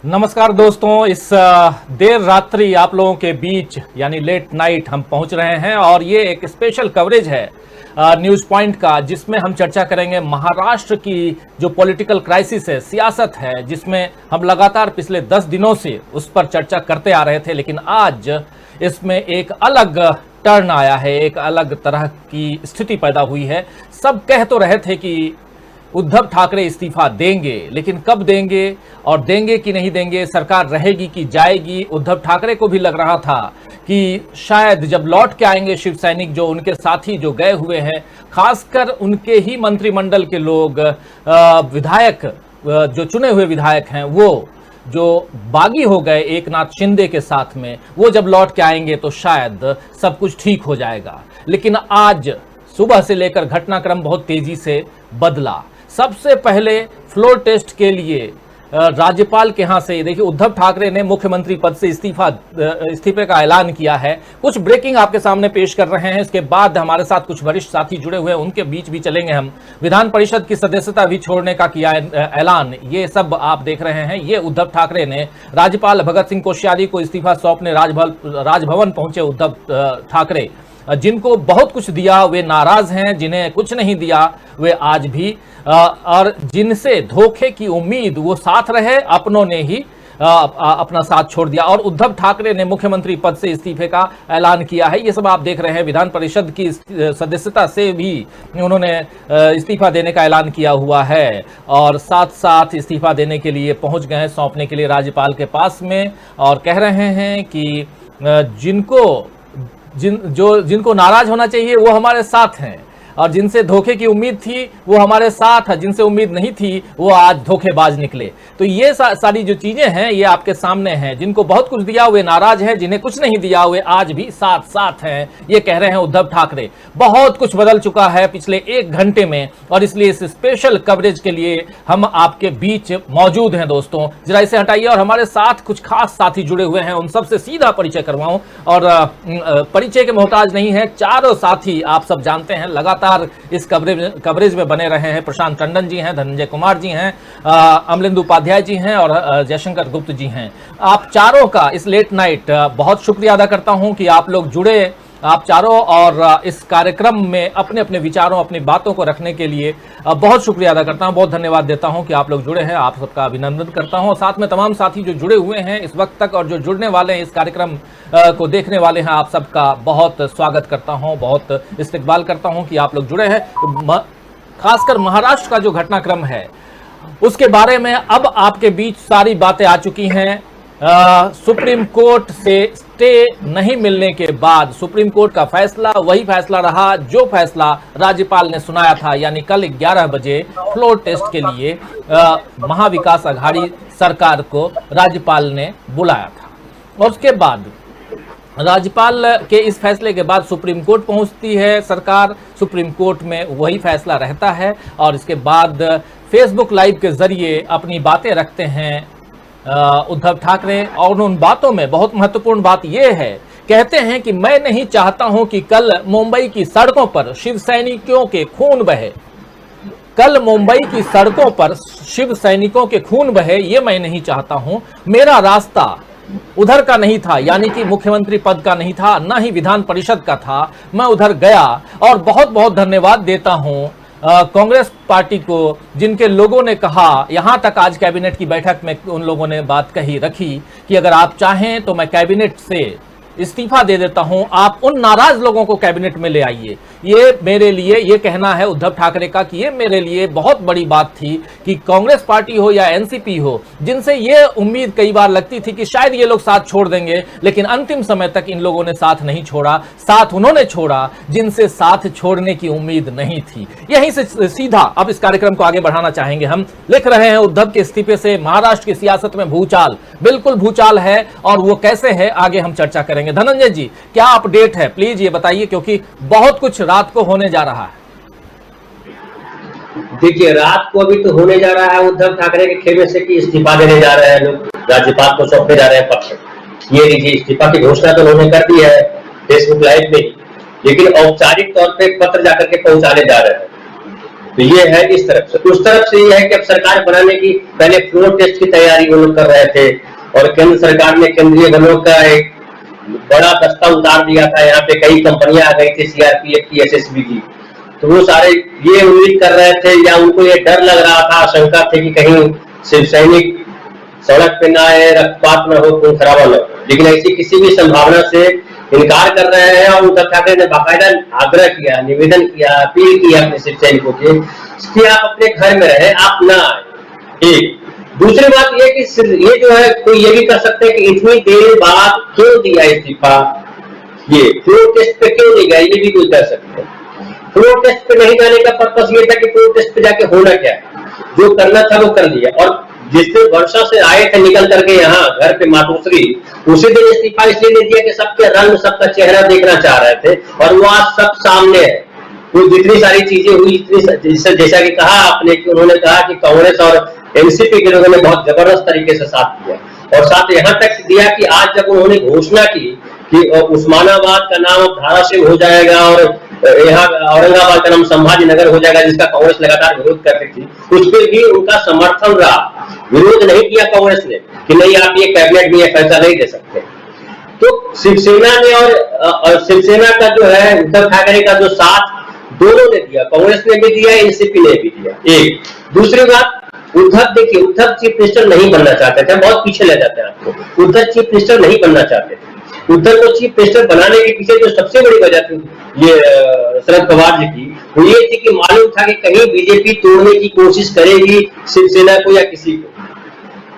नमस्कार दोस्तों, इस देर रात्रि आप लोगों के बीच यानी लेट नाइट हम पहुंच रहे हैं और ये एक स्पेशल कवरेज है न्यूज पॉइंट का, जिसमें हम चर्चा करेंगे महाराष्ट्र की जो पॉलिटिकल क्राइसिस है, सियासत है, जिसमें हम लगातार पिछले 10 दिनों से उस पर चर्चा करते आ रहे थे। लेकिन आज इसमें एक अलग टर्न आया है, एक अलग तरह की स्थिति पैदा हुई है। सब कह तो रहे थे कि उद्धव ठाकरे इस्तीफा देंगे, लेकिन कब देंगे और देंगे कि नहीं देंगे, सरकार रहेगी कि जाएगी। उद्धव ठाकरे को भी लग रहा था कि शायद जब लौट के आएंगे शिव सैनिक, जो उनके साथी जो गए हुए हैं, खासकर उनके ही मंत्रिमंडल के लोग, विधायक जो चुने हुए विधायक हैं, वो जो बागी हो गए एकनाथ शिंदे के साथ में, वो जब लौट के आएंगे तो शायद सब कुछ ठीक हो जाएगा। लेकिन आज सुबह से लेकर घटनाक्रम बहुत तेजी से बदला। सबसे पहले फ्लोर टेस्ट के लिए राज्यपाल के यहां से देखिए उद्धव ठाकरे ने मुख्यमंत्री पद से इस्तीफे का ऐलान किया है। कुछ ब्रेकिंग आपके सामने पेश कर रहे हैं। इसके बाद हमारे साथ कुछ वरिष्ठ साथी जुड़े हुए हैं, उनके बीच भी चलेंगे हम। विधान परिषद की सदस्यता भी छोड़ने का किया ऐलान, ये सब आप देख रहे हैं। ये उद्धव ठाकरे ने राज्यपाल भगत सिंह कोश्यारी को इस्तीफा सौंपने राजभवन पहुंचे उद्धव ठाकरे। जिनको बहुत कुछ दिया वे नाराज हैं, जिन्हें कुछ नहीं दिया वे आज भी, और जिनसे धोखे की उम्मीद वो साथ रहे, अपनों ने ही अपना साथ छोड़ दिया। और उद्धव ठाकरे ने मुख्यमंत्री पद से इस्तीफे का ऐलान किया है। ये सब आप देख रहे हैं। विधान परिषद की सदस्यता से भी उन्होंने इस्तीफा देने का ऐलान किया हुआ है और साथ साथ इस्तीफा देने के लिए पहुंच गए हैं, सौंपने के लिए राज्यपाल के पास में, और कह रहे हैं कि जिनको नाराज होना चाहिए वो हमारे साथ हैं, और जिनसे धोखे की उम्मीद थी वो हमारे साथ है, जिनसे उम्मीद नहीं थी वो आज धोखेबाज निकले। तो ये सारी जो चीजें हैं ये आपके सामने हैं। जिनको बहुत कुछ दिया वे नाराज हैं, जिन्हें कुछ नहीं दिया वे आज भी साथ साथ हैं, ये कह रहे हैं उद्धव ठाकरे। बहुत कुछ बदल चुका है पिछले 1 घंटे में, और इसलिए इस स्पेशल कवरेज के लिए हम आपके बीच मौजूद हैं। दोस्तों जरा इसे हटाइए और हमारे साथ कुछ खास साथी जुड़े हुए हैं, उन सबसे सीधा परिचय करवाऊं। और परिचय के मोहताज नहीं है, चारों साथी आप सब जानते हैं, लगातार इस कवरेज में बने रहे हैं। प्रशांत टंडन जी हैं, धनंजय कुमार जी हैं, अमलेंदु उपाध्याय जी हैं और जयशंकर गुप्त जी हैं। आप चारों का इस लेट नाइट बहुत शुक्रिया अदा करता हूं कि आप लोग जुड़े, आप चारों, और इस कार्यक्रम में अपने अपने विचारों, अपनी बातों को रखने के लिए बहुत शुक्रिया अदा करता हूं, बहुत धन्यवाद देता हूं कि आप लोग जुड़े हैं। आप सबका अभिनंदन करता हूं। साथ में तमाम साथी जो जुड़े हुए हैं इस वक्त तक और जो जुड़ने वाले हैं, इस कार्यक्रम को देखने वाले हैं, आप सबका बहुत स्वागत करता हूं, बहुत इस्तकबाल करता हूं कि आप लोग जुड़े हैं। खासकर महाराष्ट्र का जो घटनाक्रम है उसके बारे में अब आपके बीच सारी बातें आ चुकी हैं। सुप्रीम कोर्ट से स्टे नहीं मिलने के बाद सुप्रीम कोर्ट का फैसला वही फैसला रहा जो फैसला राज्यपाल ने सुनाया था, यानी कल 11 बजे फ्लोर टेस्ट के लिए महाविकास आघाड़ी सरकार को राज्यपाल ने बुलाया था। और उसके बाद राज्यपाल के इस फैसले के बाद सुप्रीम कोर्ट पहुंचती है सरकार, सुप्रीम कोर्ट में वही फैसला रहता है, और इसके बाद फेसबुक लाइव के जरिए अपनी बातें रखते हैं उद्धव ठाकरे। और उन बातों में बहुत महत्वपूर्ण बात यह है, कहते हैं कि मैं नहीं चाहता हूं कि कल मुंबई की सड़कों पर शिव सैनिकों के खून बहे, कल मुंबई की सड़कों पर शिव सैनिकों के खून बहे, ये मैं नहीं चाहता हूं। मेरा रास्ता उधर का नहीं था, यानी कि मुख्यमंत्री पद का नहीं था, ना ही विधान परिषद का था। मैं उधर गया और बहुत बहुत धन्यवाद देता हूं कांग्रेस पार्टी को, जिनके लोगों ने कहा, यहां तक आज कैबिनेट की बैठक में उन लोगों ने बात कही रखी कि अगर आप चाहें तो मैं कैबिनेट से इस्तीफा दे देता हूं, आप उन नाराज लोगों को कैबिनेट में ले आइए। ये मेरे लिए, ये कहना है उद्धव ठाकरे का कि ये मेरे लिए बहुत बड़ी बात थी कि कांग्रेस पार्टी हो या एनसीपी हो, जिनसे ये उम्मीद कई बार लगती थी कि शायद ये लोग साथ छोड़ देंगे, लेकिन अंतिम समय तक इन लोगों ने साथ नहीं छोड़ा। साथ उन्होंने छोड़ा जिनसे साथ छोड़ने की उम्मीद नहीं थी। यहीं से सीधा अब इस कार्यक्रम को आगे बढ़ाना चाहेंगे हम। लिख रहे हैं उद्धव के इस्तीफे से महाराष्ट्र की सियासत में भूचाल, बिल्कुल भूचाल है, और वो कैसे है आगे हम चर्चा करेंगे। धनंजय जी क्या अपडेट है, प्लीज ये बताइए, क्योंकि बहुत कुछ रात को होने जा रहा है। देखिए रात को अभी तो होने जा रहा है उद्धव ठाकरे के खेमे से कि इस्तीफा देने जा रहे हैं लोग, राज्यपाल को सौंपने जा रहे हैं पक्ष। ये लीजिए इस्तीफा की घोषणा तो उन्होंने कर दी है फेसबुक लाइव में, लेकिन औपचारिक तौर पे पत्र जाकर के पहुंचाने जा रहे हैं। तो ये है इस तरफ से। उस तरफ से ये है कि अब सरकार बनाने की पहले फ्लोर टेस्ट की तैयारी वो लोग कर रहे थे, और केंद्र सरकार ने केंद्रीय बलों का एक बड़ा दस्ता उतार दिया था। यहाँ पे कई कंपनियां आ गई थी सीआरपीएफ की, एसएसबी की, तो वो सारे ये उम्मीद कर रहे थे या उनको ये डर लग रहा था, आशंका थी कि कहीं शिव सैनिक सड़क पे ना आए, रक्तपात न हो, खून खराबा न हो, लेकिन ऐसी किसी भी संभावना से इनकार कर रहे हैं। और उद्धव ठाकरे ने बाकायदा आग्रह किया, निवेदन किया, अपील किया अपने शिव सैनिकों के कि आप अपने घर में रहें, आप ना आए। एक दूसरी बात यह कि ये जो है कोई ये भी कर सकते हैं कि इतनी देर बाद क्यों दिया इस्तीफा, ये फ्लोर टेस्ट पे क्यों नहीं गया, ये भी कोई कर सकते हैं। फ्लोर टेस्ट पे नहीं जाने का पर्पस ये था कि फ्लोर टेस्ट पे जाके होना क्या है, जो करना था वो कर लिया। और जिस दिन वर्षा से आए थे निकल करके यहाँ घर पे मातोश्री, उसी दिन इस्तीफा इसलिए नहीं दिया कि सबके रंग, सबका चेहरा देखना चाह रहे थे, और वो आज सब सामने है। वो जितनी सारी चीजें हुई, जैसा कि कहा आपने कि उन्होंने कहा कि कांग्रेस और एनसीपी के लोगों ने बहुत जबरदस्त तरीके से साथ दिया, और साथ यहाँ तक दिया कि आज जब उन्होंने घोषणा की कि उस्मानाबाद का नाम अब धाराशिव हो जाएगा और यहाँ औरंगाबाद का नाम संभाजी नगर हो जाएगा, जिसका कांग्रेस लगातार विरोध करती थी, उस पर भी उनका समर्थन रहा। विरोध नहीं किया कांग्रेस ने कि नहीं आप ये कैबिनेट में ये फैसला नहीं दे सकते। तो शिवसेना ने और शिवसेना का जो है उद्धव ठाकरे का जो साथ दोनों ने दिया, कांग्रेस ने भी दिया, एनसीपी ने भी दिया। एक दूसरी बात, उद्धव देखिए, उद्धव चीफ मिनिस्टर नहीं बनना चाहते थे, बहुत पीछे ले जाते हैं आपको। उद्धव चीफ मिनिस्टर नहीं बनना चाहते थे। उद्धव को चीफ मिनिस्टर बनाने के पीछे जो सबसे बड़ी वजह थी ये शरद पवार जी की, वो ये थी कि मालूम था कि कहीं बीजेपी तोड़ने की कोशिश करेगी शिवसेना को या किसी को,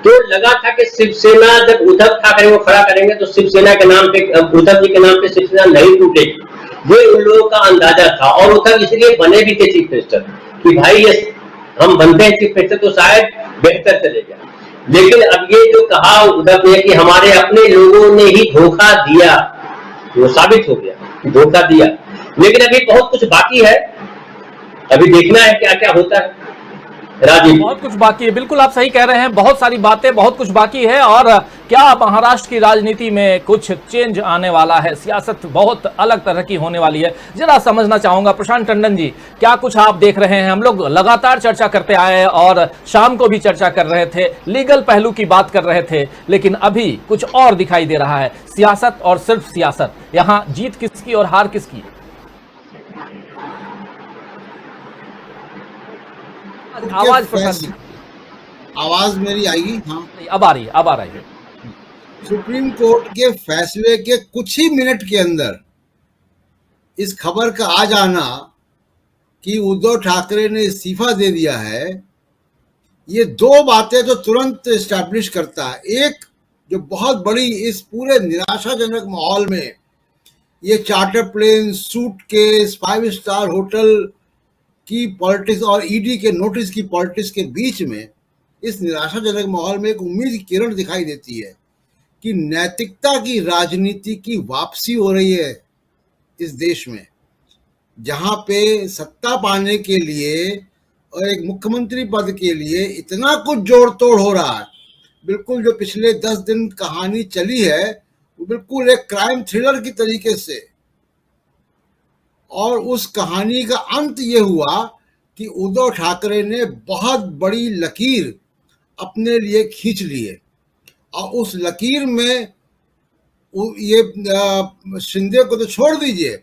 तो लगा था कि शिवसेना जब उद्धव ठाकरे को खड़ा करेंगे तो शिवसेना के नाम पे, उद्धव जी के नाम पे शिवसेना नहीं टूटेगी। ये उन लोगों का अंदाजा था, और उद्धव इसलिए बने भी थे चीफ मिनिस्टर कि भाई ये हम बनते हैं चीफ मिनिस्टर तो शायद बेहतर चलेगा। लेकिन अब ये जो कहा उद्धव ने कि हमारे अपने लोगों ने ही धोखा दिया, वो साबित हो गया कि धोखा दिया। लेकिन अभी बहुत कुछ बाकी है, अभी देखना है क्या क्या होता है। राजीव, बहुत कुछ बाकी है, बिल्कुल आप सही कह रहे हैं, बहुत सारी बातें, बहुत कुछ बाकी है। और क्या महाराष्ट्र की राजनीति में कुछ चेंज आने वाला है, सियासत बहुत अलग तरह की होने वाली है, जरा समझना चाहूंगा। प्रशांत टंडन जी, क्या कुछ आप देख रहे हैं? हम लोग लगातार चर्चा करते आए और शाम को भी चर्चा कर रहे थे, लीगल पहलू की बात कर रहे थे, लेकिन अभी कुछ और दिखाई दे रहा है। सियासत और सिर्फ सियासत, यहाँ जीत किसकी और हार किसकी? आवाज प्रशांत जी, आवाज मेरी आएगी? हाँ, अब आ रही है, अब आ रही है। सुप्रीम कोर्ट के फैसले के कुछ ही मिनट के अंदर इस खबर का आ जाना कि उद्धव ठाकरे ने इस्तीफा दे दिया है, ये दो बातें तो तुरंत एस्टैब्लिश करता है। एक जो बहुत बड़ी इस पूरे निराशाजनक माहौल में ये charter plane, suitcase, 5 star hotel की पॉलिटिक्स और ईडी के नोटिस की पॉलिटिक्स के बीच में, इस निराशाजनक माहौल में एक उम्मीद की किरण दिखाई देती है कि नैतिकता की राजनीति की वापसी हो रही है इस देश में, जहां पे सत्ता पाने के लिए और एक मुख्यमंत्री पद के लिए इतना कुछ जोड़ तोड़ हो रहा है। बिल्कुल जो पिछले 10 दिन कहानी चली है वो बिल्कुल एक क्राइम थ्रिलर की तरीके से, और उस कहानी का अंत ये हुआ कि उद्धव ठाकरे ने बहुत बड़ी लकीर अपने लिए खींच ली है, और उस लकीर में ये शिंदे को तो छोड़ दीजिए,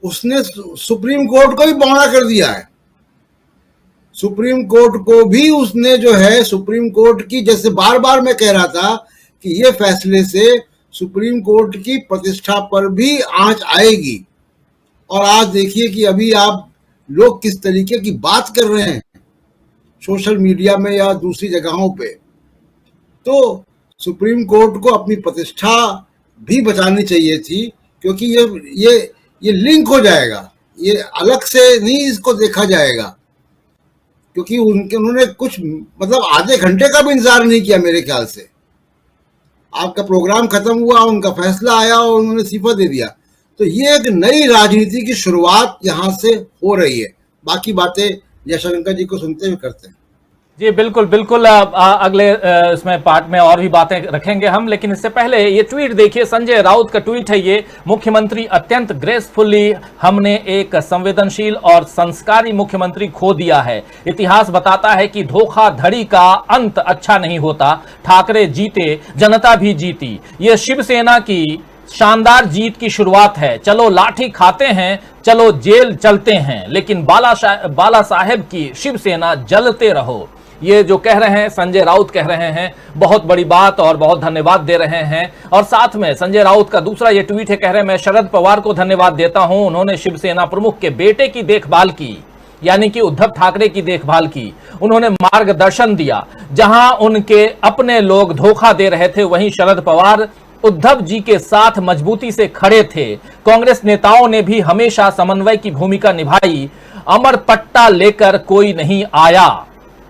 उसने सुप्रीम कोर्ट को भी बौना कर दिया है। सुप्रीम कोर्ट को भी उसने जो है, सुप्रीम कोर्ट की, जैसे बार बार मैं कह रहा था कि ये फैसले से सुप्रीम कोर्ट की प्रतिष्ठा पर भी आंच आएगी। और आज देखिए कि अभी आप लोग किस तरीके की बात कर रहे हैं सोशल मीडिया में या दूसरी जगहों पे, तो सुप्रीम कोर्ट को अपनी प्रतिष्ठा भी बचानी चाहिए थी, क्योंकि ये लिंक हो जाएगा, ये अलग से नहीं इसको देखा जाएगा, क्योंकि उन्होंने कुछ मतलब आधे घंटे का भी इंतजार नहीं किया मेरे ख्याल से। आपका प्रोग्राम खत्म हुआ, उनका फैसला आया और उन्होंने इस्तीफा दे दिया। तो ये एक नई राजनीति की शुरुआत यहाँ से हो रही है। बाकी बातें जयशंकर जी को सुनते हुए करते हैं। जी बिल्कुल बिल्कुल, अगले इसमें पार्ट में और भी बातें रखेंगे हम, लेकिन इससे पहले ये ट्वीट देखिए, संजय राउत का ट्वीट है ये। मुख्यमंत्री अत्यंत ग्रेसफुली, हमने एक संवेदनशील और संस्कारी मुख्यमंत्री खो दिया है। इतिहास बताता है कि धोखाधड़ी का अंत अच्छा नहीं होता। ठाकरे जीते, जनता भी जीती। ये शिवसेना की शानदार जीत की शुरुआत है। चलो लाठी खाते हैं, चलो जेल चलते हैं, लेकिन बाला साहेब की शिवसेना जलते रहो। ये जो कह रहे हैं संजय राउत कह रहे हैं, बहुत बड़ी बात और बहुत धन्यवाद दे रहे हैं। और साथ में संजय राउत का दूसरा ये ट्वीट है, कह रहे हैं मैं शरद पवार को धन्यवाद देता हूं, उन्होंने शिवसेना प्रमुख के बेटे की देखभाल की, यानी कि उद्धव ठाकरे की देखभाल की। उन्होंने मार्गदर्शन दिया। जहां उनके अपने लोग धोखा दे रहे थे, वहीं शरद पवार उद्धव जी के साथ मजबूती से खड़े थे। कांग्रेस नेताओं ने भी हमेशा समन्वय की भूमिका निभाई। अमर पट्टा लेकर कोई नहीं आया,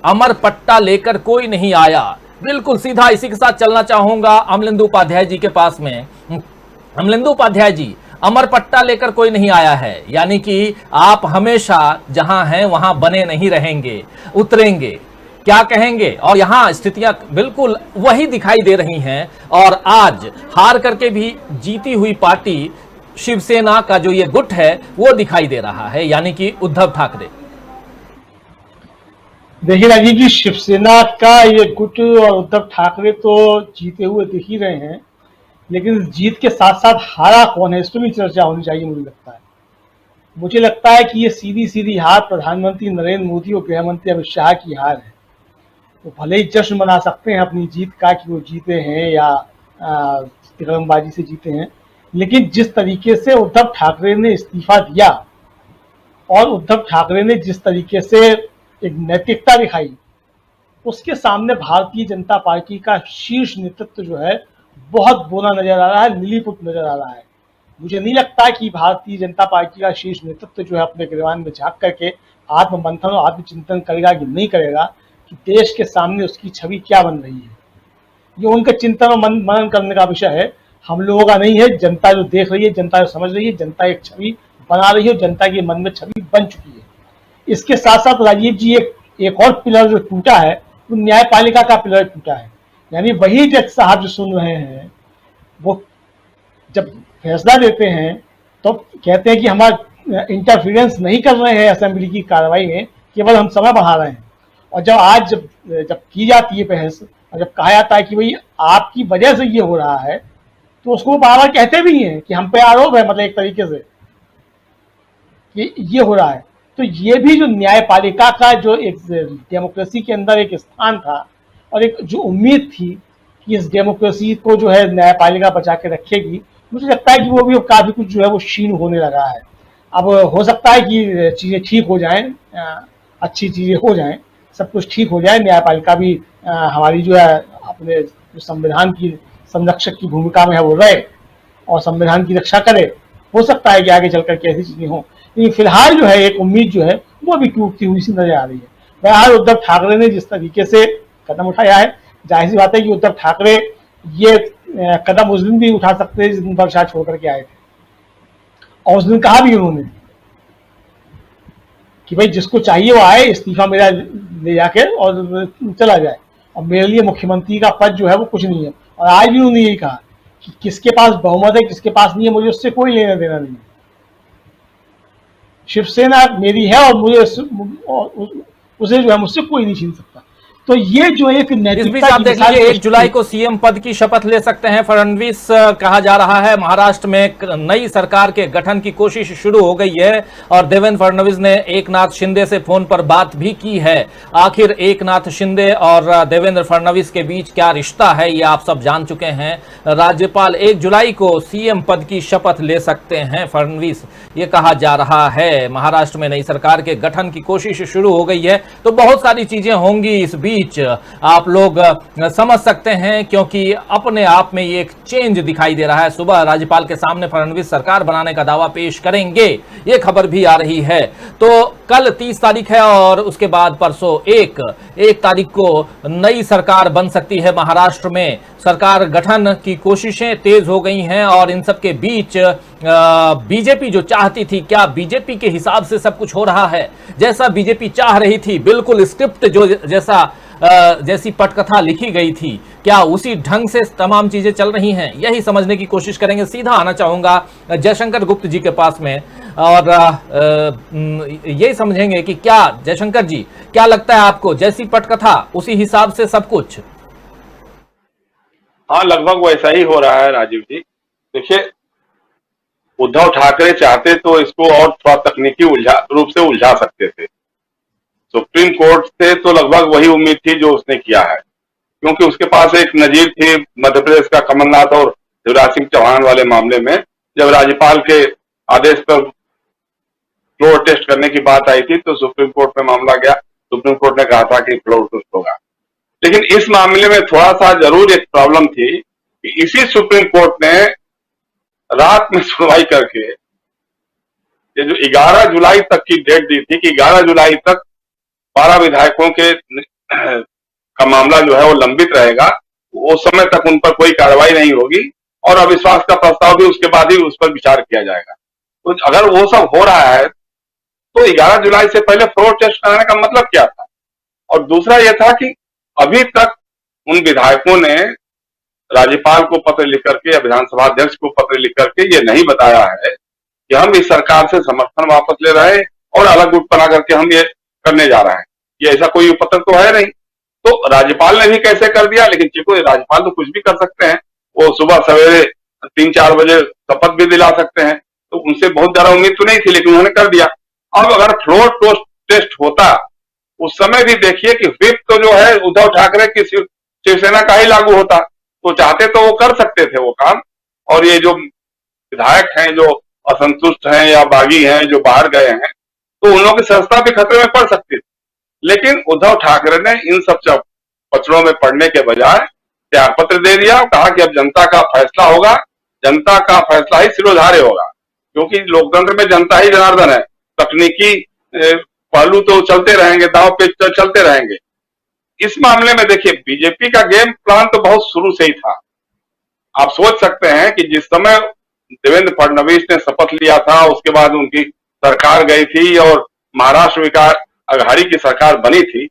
अमर पट्टा लेकर कोई नहीं आया। बिल्कुल सीधा इसी के साथ चलना चाहूंगा अमलेंदु उपाध्याय जी के पास में। अमलेंदु उपाध्याय जी, अमर पट्टा लेकर कोई नहीं आया है, यानी कि आप हमेशा जहां हैं वहां बने नहीं रहेंगे, उतरेंगे। क्या कहेंगे? और यहां स्थितियां बिल्कुल वही दिखाई दे रही हैं। और आज हार करके भी जीती हुई पार्टी शिवसेना का जो ये गुट है वो दिखाई दे रहा है, यानी कि उद्धव ठाकरे। देखिए राजीव जी, शिवसेना का ये गुट और उद्धव ठाकरे तो जीते हुए दिख ही रहे हैं, लेकिन जीत के साथ साथ हारा कौन है इस पर भी चर्चा होनी चाहिए। मुझे लगता है कि ये सीधी सीधी हार प्रधानमंत्री नरेंद्र मोदी और गृह मंत्री अमित शाह की हार है। तो भले ही जश्न मना सकते हैं अपनी जीत का कि वो जीते हैं या तिकड़मबाजी से जीते हैं, लेकिन जिस तरीके से उद्धव ठाकरे ने इस्तीफा दिया और उद्धव ठाकरे ने जिस तरीके से एक नैतिकता दिखाई, उसके सामने भारतीय जनता पार्टी का शीर्ष नेतृत्व जो है बहुत बोना नजर आ रहा है, नीलीपुट नजर आ रहा है। मुझे नहीं लगता कि भारतीय जनता पार्टी का शीर्ष नेतृत्व जो है अपने गिरवान में झांक करके आत्ममंथन और आत्मचिंतन करेगा कि नहीं करेगा कि देश के सामने उसकी छवि क्या बन रही है। ये उनके चिंतन और मनन करने का विषय है, हम लोगों का नहीं है। जनता जो देख रही है, जनता जो समझ रही है, जनता एक छवि बना रही है, जनता के मन में छवि बन चुकी है। इसके साथ साथ राजीव जी एक और पिलर जो टूटा है वो न्यायपालिका का पिलर टूटा है। यानी वही जज साहब जो सुन रहे हैं, वो जब फैसला देते हैं तो कहते हैं कि हमारा इंटरफियरेंस नहीं कर रहे हैं असेंबली की कार्रवाई में, केवल हम समय बढ़ा रहे हैं। और जब आज जब की जाती है बहस और जब कहा जाता है कि भाई आपकी वजह से ये हो रहा है, तो उसको बार बार कहते भी हैं कि हम पे आरोप है, मतलब एक तरीके से कि ये हो रहा है। तो ये भी जो न्यायपालिका का जो एक डेमोक्रेसी के अंदर एक स्थान था और एक जो उम्मीद थी कि इस डेमोक्रेसी को जो है न्यायपालिका बचा के रखेगी, मुझे लगता है कि वो भी काफी कुछ जो है वो क्षीण होने लगा है। अब हो सकता है कि चीजें ठीक हो जाएं, अच्छी चीजें हो जाएं, सब कुछ ठीक हो जाए, न्यायपालिका भी हमारी जो है अपने जो संविधान की संरक्षक की भूमिका में है वो रहे और संविधान की रक्षा करे। हो सकता है कि आगे चलकर के ऐसी चीजें हों, लेकिन फिलहाल जो है एक उम्मीद जो है वो भी टूटती हुई सी नजर आ रही है। बहरहाल उद्धव ठाकरे ने जिस तरीके से कदम उठाया है, जाहिर सी बात है कि उद्धव ठाकरे ये कदम उस दिन भी उठा सकते हैं जिस दिन वर्षा छोड़ करके आए थे, और उस दिन कहा भी उन्होंने कि भाई जिसको चाहिए वो आए, इस्तीफा मेरा ले जाके और चला जाए, और मेरे लिए मुख्यमंत्री का पद जो है वो कुछ नहीं है। और आज भी उन्होंने यही कहा कि किसके पास बहुमत है किसके पास नहीं है, मुझे उससे कोई लेना देना नहीं है। शिवसेना मेरी है और मुझे उसे जो है मुझसे कोई नहीं छीन सकता। तो ये जो एक नैतिकता आप देख लीजिए, 1 जुलाई को सीएम पद की शपथ ले सकते हैं फडणवीस, कहा जा रहा है। महाराष्ट्र में नई सरकार के गठन की कोशिश शुरू हो गई है और देवेंद्र फडणवीस ने एकनाथ शिंदे से फोन पर बात भी की है। आखिर एकनाथ शिंदे और देवेंद्र फडणवीस के बीच क्या रिश्ता है, ये आप सब जान चुके हैं। राज्यपाल 1 जुलाई को सीएम पद की शपथ ले सकते हैं फडणवीस, ये कहा जा रहा है। महाराष्ट्र में नई सरकार के गठन की कोशिश शुरू हो गई है, तो बहुत सारी चीजें होंगी इस बीच, आप लोग समझ सकते हैं, क्योंकि अपने आप में ये एक चेंज दिखाई दे रहा है। सुबह राज्यपाल के सामने फडणवीस सरकार बनाने का दावा पेश करेंगे, ये खबर भी आ रही है। तो कल 30 तारीख है और उसके बाद परसों 1 तारीख को नई सरकार बन सकती है। महाराष्ट्र में सरकार गठन की कोशिशें तेज हो गई हैं और इन सब के बीच बीजेपी जो चाहती थी, क्या बीजेपी के हिसाब से सब कुछ हो रहा है जैसा बीजेपी चाह रही थी? बिल्कुल स्क्रिप्ट जो जैसी पटकथा लिखी गई थी, क्या उसी ढंग से तमाम चीजें चल रही हैं? यही समझने की कोशिश करेंगे। सीधा आना चाहूंगा जयशंकर गुप्त जी के पास में और यही समझेंगे कि क्या जयशंकर जी, क्या लगता है आपको, जैसी पटकथा उसी हिसाब से सब कुछ? हाँ, लगभग वैसा ही हो रहा है राजीव जी। देखिए, उद्धव ठाकरे चाहते तो इसको और थोड़ा तकनीकी रूप से उलझा सकते थे। सुप्रीम कोर्ट से तो लगभग वही उम्मीद थी जो उसने किया है, क्योंकि उसके पास एक नजीर थी मध्य प्रदेश का कमलनाथ और शिवराज सिंह चौहान वाले मामले में। जब राज्यपाल के आदेश पर फ्लोर टेस्ट करने की बात आई थी तो सुप्रीम कोर्ट में मामला गया। सुप्रीम कोर्ट ने कहा था कि फ्लोर टेस्ट होगा, लेकिन इस मामले में थोड़ा सा जरूर एक प्रॉब्लम थी कि इसी सुप्रीम कोर्ट ने रात में सुनवाई करके ये जो 11 जुलाई तक की डेट दी थी कि 11 जुलाई तक 12 विधायकों के का मामला जो है वो लंबित रहेगा, उस समय तक उन पर कोई कार्रवाई नहीं होगी और अविश्वास का प्रस्ताव भी उसके बाद ही उस पर विचार किया जाएगा। तो अगर वो सब हो रहा है तो 11 जुलाई से पहले फ्लोर टेस्ट कराने का मतलब क्या था? और दूसरा यह था कि अभी तक उन विधायकों ने राज्यपाल को पत्र लिख करके या विधानसभा अध्यक्ष को पत्र लिख करके ये नहीं बताया है कि हम इस सरकार से समर्थन वापस ले रहे हैं और अलग गुट बना करके हम ये करने जा रहे हैं। ये ऐसा कोई पत्र तो है नहीं। तो राज्यपाल ने भी कैसे कर दिया, लेकिन चूंकि राज्यपाल तो कुछ भी कर सकते हैं, वो सुबह सवेरे 3-4 बजे शपथ भी दिला सकते हैं, तो उनसे बहुत ज्यादा उम्मीद तो नहीं थी, लेकिन उन्होंने कर दिया। अब अगर फ्लोर टेस्ट होता उस समय भी देखिए कि व्हिप तो जो है उद्धव ठाकरे की शिवसेना का ही लागू होता, तो चाहते तो वो कर सकते थे वो काम। और ये जो विधायक हैं जो असंतुष्ट हैं या बागी हैं जो बाहर गए हैं, तो उन लोगों की संस्था भी खतरे में पड़ सकती थी। लेकिन उद्धव ठाकरे ने इन सब पचड़ों में पड़ने के बजाय त्याग पत्र दे दिया, कहा कि अब जनता का फैसला होगा, जनता का फैसला ही सिरोधार्य होगा, क्योंकि लोकतंत्र में जनता ही जनार्दन है। तकनीकी पहलू तो चलते रहेंगे, दांव पेच तो चलते रहेंगे। इस मामले में देखिए बीजेपी का गेम प्लान तो बहुत शुरू से ही था। आप सोच सकते हैं कि जिस समय देवेंद्र फडणवीस ने शपथ लिया था, उसके बाद उनकी सरकार गई थी और महाराष्ट्र विकास अघाड़ी की सरकार बनी थी,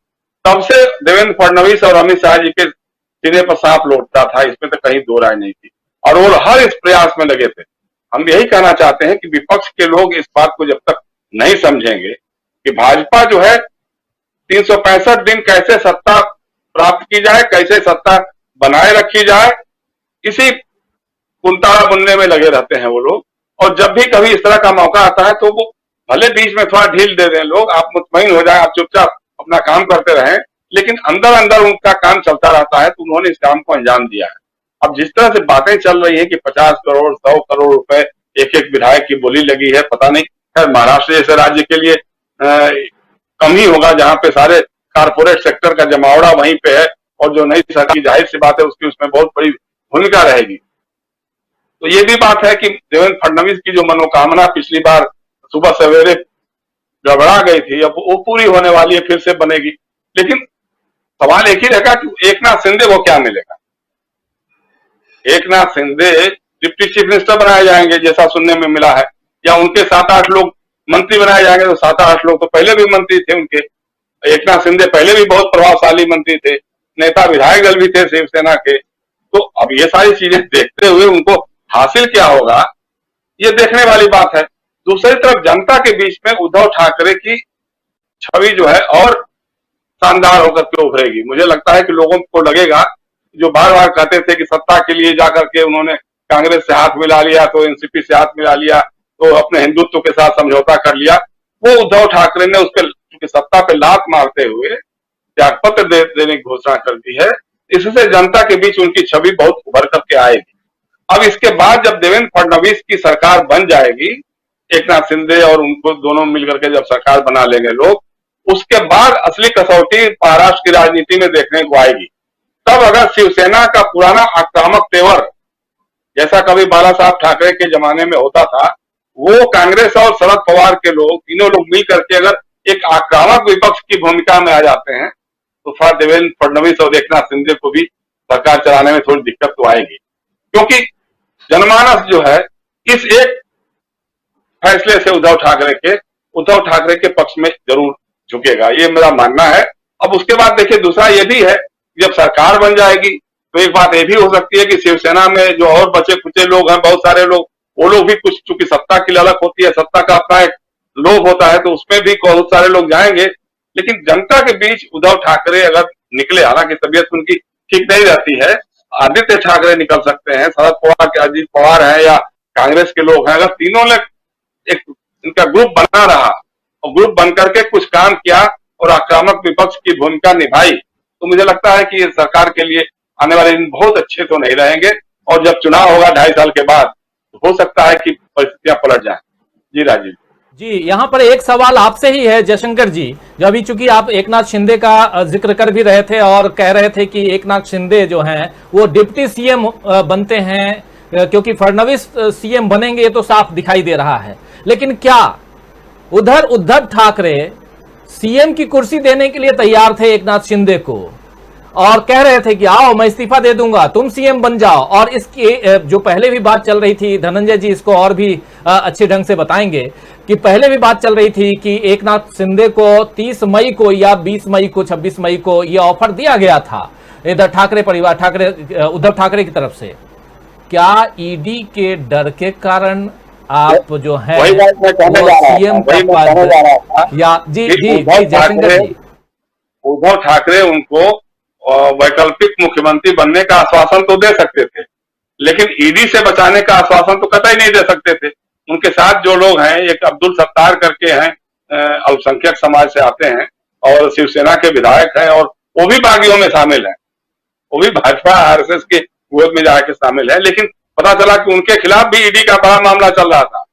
तब से देवेंद्र फडणवीस और अमित शाह जी के सीने पर सांप लौटता था, इसमें तो कहीं दो राय नहीं थी और वो हर इस प्रयास में लगे थे। हम यही कहना चाहते हैं कि विपक्ष के लोग इस बात को जब तक नहीं समझेंगे कि भाजपा जो है 365 दिन कैसे सत्ता प्राप्त की जाए, कैसे सत्ता बनाए रखी जाए, इसी कुंताला बुनने में लगे रहते हैं वो लोग। और जब भी कभी इस तरह का मौका आता है तो वो भले बीच में थोड़ा ढील दे दें लोग, आप मुतमईन हो जाए, आप चुपचाप अपना काम करते रहें, लेकिन अंदर अंदर उनका काम चलता रहता है, तो उन्होंने इस काम को अंजाम दिया है। अब जिस तरह से बातें चल रही है कि 50 करोड़ 100 करोड़ रुपए एक विधायक की बोली लगी है, पता नहीं, खैर महाराष्ट्र जैसे राज्य के लिए कम ही होगा जहां पे सारे कारपोरेट सेक्टर का जमावड़ा वहीं पे है और जो नई सरकार की जाहिर सी बात है उसकी उसमें बहुत बड़ी भूमिका रहेगी। तो ये भी बात है कि देवेंद्र फडणवीस की जो मनोकामना पिछली बार सुबह सवेरे गड़बड़ा गई थी, अब वो पूरी होने वाली है, फिर से बनेगी। लेकिन सवाल एक ही रहेगा कि एकनाथ शिंदे को क्या मिलेगा। Eknath Shinde deputy chief minister बनाए जाएंगे जैसा सुनने में मिला है, या उनके 7-8 लोग मंत्री बनाए जाएंगे। तो 7-8 लोग तो पहले भी मंत्री थे उनके, एकनाथ शिंदे पहले भी बहुत प्रभावशाली मंत्री थे, नेता विधायक दल भी थे शिवसेना के। तो अब ये सारी चीजें देखते हुए उनको हासिल क्या होगा, ये देखने वाली बात है। दूसरी तरफ जनता के बीच में उद्धव ठाकरे की छवि जो है और शानदार होकर के उभरेगी। मुझे लगता है कि लोगों को लगेगा, जो बार बार कहते थे कि सत्ता के लिए जाकर के उन्होंने कांग्रेस से हाथ मिला लिया, तो एनसीपी से हाथ मिला लिया, तो अपने हिंदुत्व के साथ समझौता कर लिया, वो उद्धव ठाकरे ने उसके सत्ता पे लात मारते हुए त्यागपत्र देने की घोषणा कर दी है। इससे जनता के बीच उनकी छवि बहुत उभर करके आएगी। अब इसके बाद जब देवेंद्र फडणवीस की सरकार बन जाएगी, एकनाथ शिंदे और उनको दोनों मिलकर के जब सरकार बना लेंगे लोग, उसके बाद असली कसौटी महाराष्ट्र की राजनीति में देखने को आएगी। तब अगर शिवसेना का पुराना आक्रामक तेवर जैसा कभी बाला साहब ठाकरे के जमाने में होता था, वो कांग्रेस और शरद पवार के लोग तीनों लोग मिल करके अगर एक आक्रामक विपक्ष की भूमिका में आ जाते हैं, तो थोड़ा देवेंद्र फडणवीस और एकनाथ शिंदे को भी सरकार चलाने में थोड़ी दिक्कत तो आएगी, क्योंकि जनमानस जो है इस एक फैसले से उद्धव ठाकरे के पक्ष में जरूर झुकेगा, ये मेरा मानना है। अब उसके बाद देखिए दूसरा ये भी है, जब सरकार बन जाएगी तो एक बात ये भी हो सकती है कि शिवसेना में जो और बचे खुचे लोग हैं, बहुत सारे लोग, वो लोग भी कुछ, चूंकि सत्ता की ललक होती है, सत्ता का अपना एक लोभ होता है, तो उसमें भी बहुत सारे लोग जाएंगे। लेकिन जनता के बीच उद्धव ठाकरे अगर निकले, हालांकि तबीयत उनकी ठीक नहीं रहती है, आदित्य ठाकरे निकल सकते हैं, शरद पवार के अजीत पवार है या कांग्रेस के लोग हैं, अगर तीनों ने एक इनका ग्रुप बना रहा और ग्रुप बनकर के कुछ काम किया और आक्रामक विपक्ष की भूमिका निभाई, तो मुझे लगता है कि ये सरकार के लिए आने वाले दिन बहुत अच्छे तो नहीं रहेंगे, और जब चुनाव होगा 2.5 साल के बाद तो हो सकता है कि परिस्थितियां पलट जाएं। जी राजीव जी, यहाँ पर एक सवाल आपसे ही है जयशंकर जी, जो अभी चूंकि आप एकनाथ शिंदे का जिक्र कर भी रहे थे और कह रहे थे कि एकनाथ शिंदे जो हैं वो डिप्टी सीएम बनते हैं, क्योंकि फडणवीस सीएम बनेंगे ये तो साफ दिखाई दे रहा है। लेकिन क्या उधर उद्धव ठाकरे सीएम की कुर्सी देने के लिए तैयार थे एकनाथ शिंदे को, और कह रहे थे कि आओ मैं इस्तीफा दे दूंगा, तुम सीएम बन जाओ। और इसकी जो पहले भी बात चल रही थी, धनंजय जी इसको और भी अच्छे ढंग से बताएंगे, कि पहले भी बात चल रही थी कि एकनाथ शिंदे को 30 मई को या 20 मई को 26 मई को यह ऑफर दिया गया था इधर ठाकरे परिवार, उद्धव ठाकरे की तरफ से। क्या ईडी के डर के कारण आप जो है सीएम का पद या जी जयशंकर जी, उद्धव ठाकरे उनको वैकल्पिक मुख्यमंत्री बनने का आश्वासन तो दे सकते थे, लेकिन ईडी से बचाने का आश्वासन तो कतई नहीं दे सकते थे। उनके साथ जो लोग हैं, एक अब्दुल सत्तार करके हैं, अल्पसंख्यक समाज से आते हैं और शिवसेना के विधायक हैं, और वो भी बागियों में शामिल हैं, वो भी भाजपा आरएसएस के गोद में जाके शामिल है। लेकिन पता चला कि उनके खिलाफ भी ईडी का बड़ा मामला चल रहा था,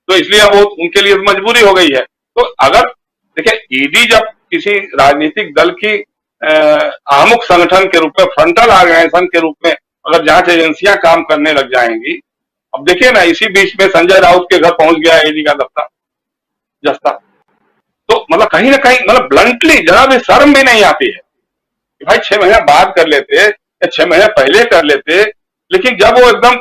तो इसलिए वो उनके लिए मजबूरी हो गई है। तो अगर देखिए, ईडी जब किसी राजनीतिक दल की आमुख संगठन के रूप में, फ्रंटल ऑर्गेनाइजेशन के रूप में अगर जांच एजेंसियां काम करने लग जाएंगी, अब देखिए ना, इसी बीच में संजय राउत के घर पहुंच गया ईडी का दफ्तर जस्ता, तो मतलब कहीं ना कहीं, मतलब ब्लंटली जरा भी शर्म भी नहीं आती है कि भाई 6 महीने बाद कर लेते या 6 महीने पहले कर लेते। लेकिन जब वो एकदम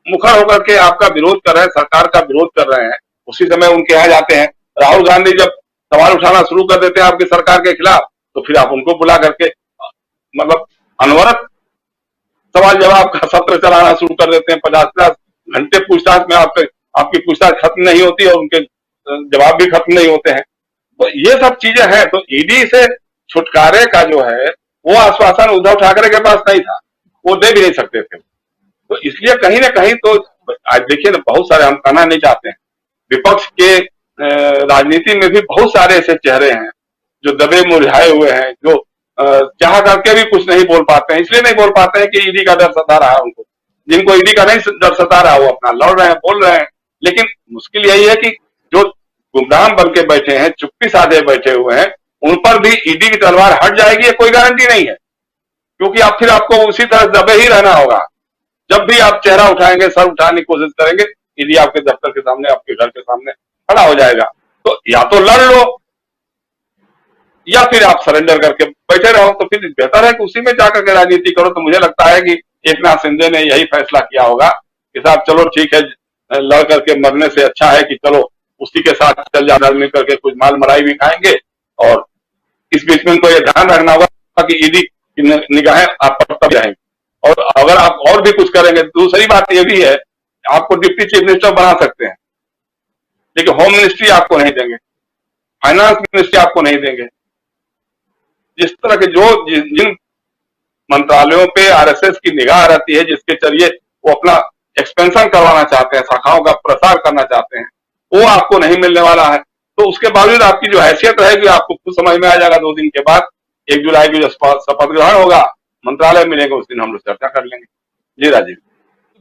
मुखर होकर के आपका विरोध कर रहे हैं, सरकार का विरोध कर रहे हैं, उसी समय उनके यहाँ जाते हैं। राहुल गांधी जब सवाल उठाना शुरू कर देते हैं आपकी सरकार के खिलाफ, तो फिर आप उनको बुला करके मतलब अनवरत सवाल जवाब का सत्र चलाना शुरू कर देते हैं। 50-50 घंटे पूछताछ में आपकी पूछताछ खत्म नहीं होती और उनके जवाब भी खत्म नहीं होते हैं। तो ये सब चीजें हैं। तो ईडी से छुटकारे का जो है वो आश्वासन उद्धव ठाकरे के पास नहीं था, वो दे भी नहीं सकते थे। तो इसलिए कहीं ना कहीं, तो आज देखिए ना, बहुत सारे, हम कहना नहीं चाहते हैं, विपक्ष के राजनीति में भी बहुत सारे ऐसे चेहरे हैं जो दबे मुरझाए हुए हैं, जो चाह करके भी कुछ नहीं बोल पाते हैं। इसलिए नहीं बोल पाते हैं कि ईडी का डर सता रहा है उनको। जिनको ईडी का नहीं डर सता रहा, वो अपना लड़ रहे हैं, बोल रहे हैं। लेकिन मुश्किल यही है कि जो गुमनाम बन के बैठे हैं, चुप्पी साधे बैठे हुए हैं, उन पर भी ईडी की तलवार हट जाएगी, ये कोई गारंटी नहीं है, क्योंकि आप फिर आपको उसी तरह दबे ही रहना होगा। जब भी आप चेहरा उठाएंगे, सर उठाने की कोशिश करेंगे, ईडी आपके दफ्तर के सामने, आपके घर के सामने खड़ा हो जाएगा। तो या तो लड़ लो या फिर आप सरेंडर करके बैठे रहो, तो फिर बेहतर है कि उसी में जाकर के राजनीति करो। तो मुझे लगता है कि एकनाथ शिंदे ने यही फैसला किया होगा कि साहब चलो ठीक है, लड़ करके मरने से अच्छा है कि चलो उसी के साथ चल जाना, मिल करके कुछ माल मलाई भी खाएंगे। और इस बीच में उनको ये ध्यान रखना होगा कि ईडी की निगाहें आप पर तब रहेंगी। और अगर आप और भी कुछ करेंगे, दूसरी बात ये भी है, आपको डिप्टी चीफ मिनिस्टर बना सकते हैं, लेकिन होम मिनिस्ट्री आपको नहीं देंगे, फाइनेंस मिनिस्ट्री आपको नहीं देंगे। जिस तरह के जिन मंत्रालयों पे आरएसएस की निगाह रहती है, जिसके जरिए वो अपना एक्सपेंशन करवाना चाहते हैं, शाखाओं का प्रसार करना चाहते हैं, वो आपको नहीं मिलने वाला है। तो उसके बावजूद आपकी जो हैसियत रहेगी आपको खुद समझ में आ जाएगा। 2 दिन के बाद 1 जुलाई को जब शपथ ग्रहण होगा, मंत्रालय मिलेगा, उस दिन हम लोग चर्चा कर लेंगे। जी राजीव।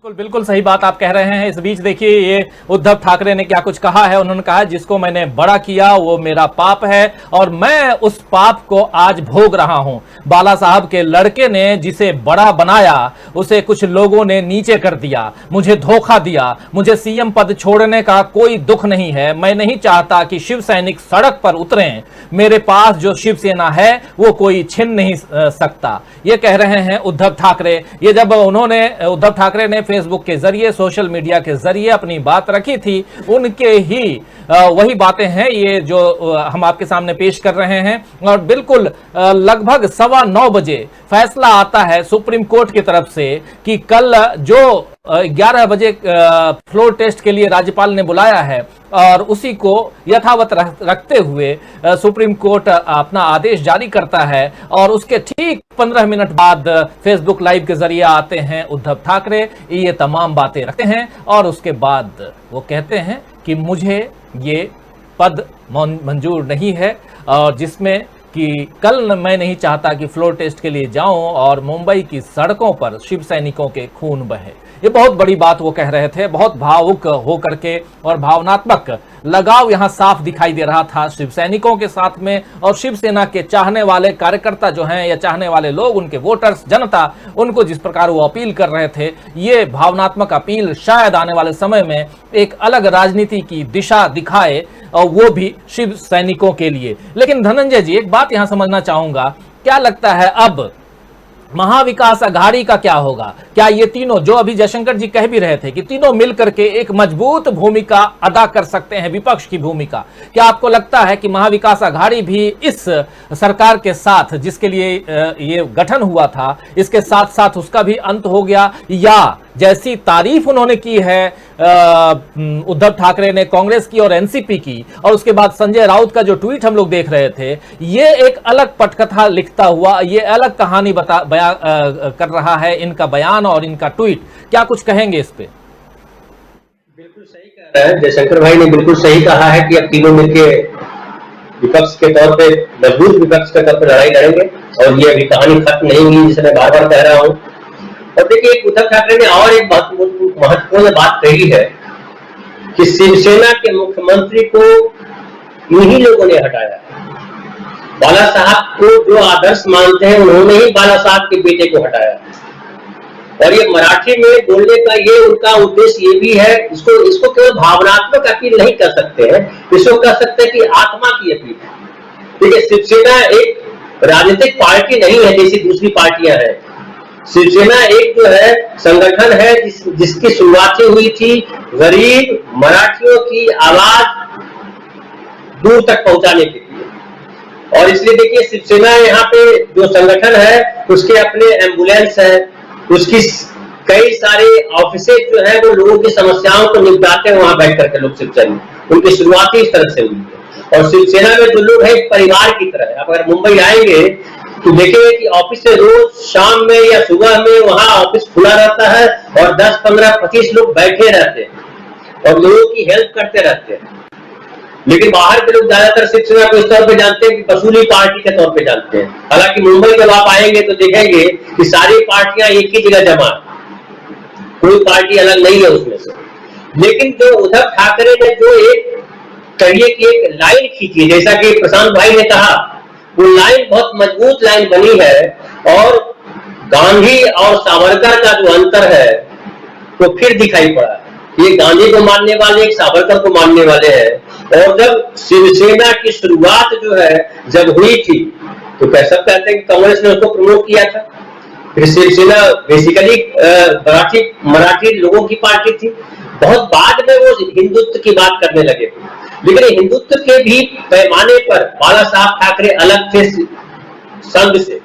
बिल्कुल बिल्कुल सही बात आप कह रहे हैं। इस बीच देखिए ये उद्धव ठाकरे ने क्या कुछ कहा है। उन्होंने कहा जिसको मैंने बड़ा किया वो मेरा पाप है और मैं उस पाप को आज भोग रहा हूं। बाला साहब के लड़के ने जिसे बड़ा बनाया उसे कुछ लोगों ने नीचे कर दिया, मुझे धोखा दिया। मुझे सीएम पद छोड़ने का कोई दुख नहीं है। मैं नहीं चाहता कि शिव सैनिक सड़क पर उतरें। मेरे पास जो शिवसेना है वो कोई छीन नहीं सकता। ये कह रहे हैं उद्धव ठाकरे। ये जब उद्धव ठाकरे ने फेसबुक के जरिए, सोशल मीडिया के जरिए अपनी बात रखी थी, उनके ही वही बातें हैं ये जो हम आपके सामने पेश कर रहे हैं। और बिल्कुल लगभग 9:15 बजे फैसला आता है सुप्रीम कोर्ट की तरफ से कि कल जो 11 बजे फ्लोर टेस्ट के लिए राज्यपाल ने बुलाया है और उसी को यथावत रखते हुए सुप्रीम कोर्ट अपना आदेश जारी करता है। और उसके ठीक 15 मिनट बाद फेसबुक लाइव के जरिए आते हैं उद्धव ठाकरे, ये तमाम बातें रखते हैं और उसके बाद वो कहते हैं कि मुझे ये पद मंजूर नहीं है और जिसमें कि कल मैं नहीं चाहता कि फ्लोर टेस्ट के लिए जाऊं और मुंबई की सड़कों पर शिव सैनिकों के खून बहे। ये बहुत बड़ी बात वो कह रहे थे, बहुत भावुक हो करके और भावनात्मक लगाव यहां साफ दिखाई दे रहा था शिव सैनिकों के साथ में। और शिवसेना के चाहने वाले कार्यकर्ता जो हैं या चाहने वाले लोग, उनके वोटर्स, जनता, उनको जिस प्रकार वो अपील कर रहे थे, ये भावनात्मक अपील शायद आने वाले समय में एक अलग राजनीति की दिशा दिखाए और वो भी शिव सैनिकों के लिए। लेकिन धनंजय जी, एक बात यहां समझना चाहूंगा, क्या लगता है अब महाविकास अघाड़ी का क्या होगा? क्या ये तीनों, जो अभी जयशंकर जी कह भी रहे थे कि तीनों मिलकर के एक मजबूत भूमिका अदा कर सकते हैं, विपक्ष की भूमिका, क्या आपको लगता है कि महाविकास अघाड़ी भी इस सरकार के साथ, जिसके लिए ये गठन हुआ था, इसके साथ साथ उसका भी अंत हो गया? या जैसी तारीफ उन्होंने की है उद्धव ठाकरे ने कांग्रेस की और एनसीपी की, और उसके बाद संजय राउत का जो ट्वीट हम लोग देख रहे थे, ये एक अलग पटकथा लिखता हुआ, ये अलग कहानी कर रहा है इनका बयान और इनका ट्वीट, क्या कुछ कहेंगे इस पे? बिल्कुल सही कह रहे हैं जयशंकर भाई ने, बिल्कुल सही कहा है कि अब तीनों मिलकर विपक्ष के तौर पे, मजबूत विपक्ष के तौर पर लड़ाई लड़ेंगे और ये अभी कहानी खत्म नहीं हुई, जिसे मैं बार बार कह रहा हूं। और देखिए, उद्धव ठाकरे ने और एक महत्वपूर्ण बात कही है कि शिवसेना के मुख्यमंत्री को इन्हीं लोगों ने हटाया। बाला साहब को जो आदर्श मानते हैं, उन्होंने ही बाला साहब के बेटे को हटाया। और ये मराठी में बोलने का ये उनका उद्देश्य ये भी है, इसको केवल भावनात्मक अपील नहीं कर सकते हैं, इसको कह सकते हैं कि आत्मा की अपील। देखिए, शिवसेना एक राजनीतिक पार्टी नहीं है जैसी दूसरी पार्टियां हैं। शिवसेना एक जो है संगठन है जिसकी शुरुआत हुई थी गरीब मराठियों की आवाज दूर तक पहुंचाने के लिए। और इसलिए देखिए, शिवसेना यहाँ पे जो संगठन है उसके अपने एम्बुलेंस है, उसकी कई सारे ऑफिसेज जो है वो लोगों की समस्याओं को निपटाते हैं वहां बैठ करके लोग शिवसेना, उनकी शुरुआत ही इस तरह से हुई है। और शिवसेना में जो लोग हैं परिवार की तरह है। अगर मुंबई आएंगे तो देखेंगे कि ऑफिस से रोज शाम में या सुबह में वहां ऑफिस खुला रहता है और 10, 15, 25 लोग बैठे रहते हैं और लोगों की हेल्प करते रहते हैं। लेकिन बाहर के लोग ज्यादातर शिवसेना को इस तौर पे जानते हैं कि वसूली पार्टी के तौर पे जानते हैं। हालांकि मुंबई जब आप आएंगे तो देखेंगे कि सारी पार्टियां एक ही जगह जमा, कोई पार्टी अलग नहीं है उसमें से। लेकिन जो उद्धव ठाकरे ने जो एक करिए की एक लाइन खींची, जैसा कि प्रशांत भाई ने कहा, वो लाइन बहुत मजबूत लाइन बनी है और गांधी और सावरकर का जो अंतर है वो फिर दिखाई पड़ा। ये गांधी को मानने वाले एक सावरकर को मानने वाले हैं। और जब शिवसेना की शुरुआत जो है जब हुई थी तो कैसा कहते हैं कि कांग्रेस ने उसको प्रमोट किया था। फिर शिवसेना बेसिकली मराठी लोगों की पार्टी थी। बहुत बाद में वो हिंदुत्व की बात करने लगे, लेकिन हिंदुत्व के भी पैमाने पर बाला साहब ठाकरे अलग थे संघ से,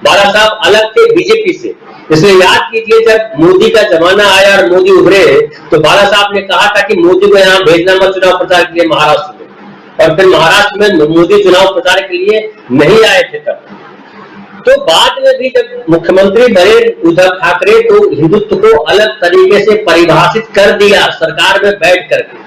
बाला साहब अलग थे बीजेपी से। इसलिए याद कीजिए, जब मोदी का जमाना आया और मोदी उभरे तो बाला साहब ने कहा था कि मोदी को यहाँ भेजना मत चुनाव प्रचार के लिए महाराष्ट्र में। और फिर महाराष्ट्र में मोदी चुनाव प्रचार के लिए नहीं आए थे तब। तो बाद में भी जब मुख्यमंत्री बने उद्धव ठाकरे तो हिंदुत्व को अलग तरीके से परिभाषित कर दिया सरकार में बैठ करके,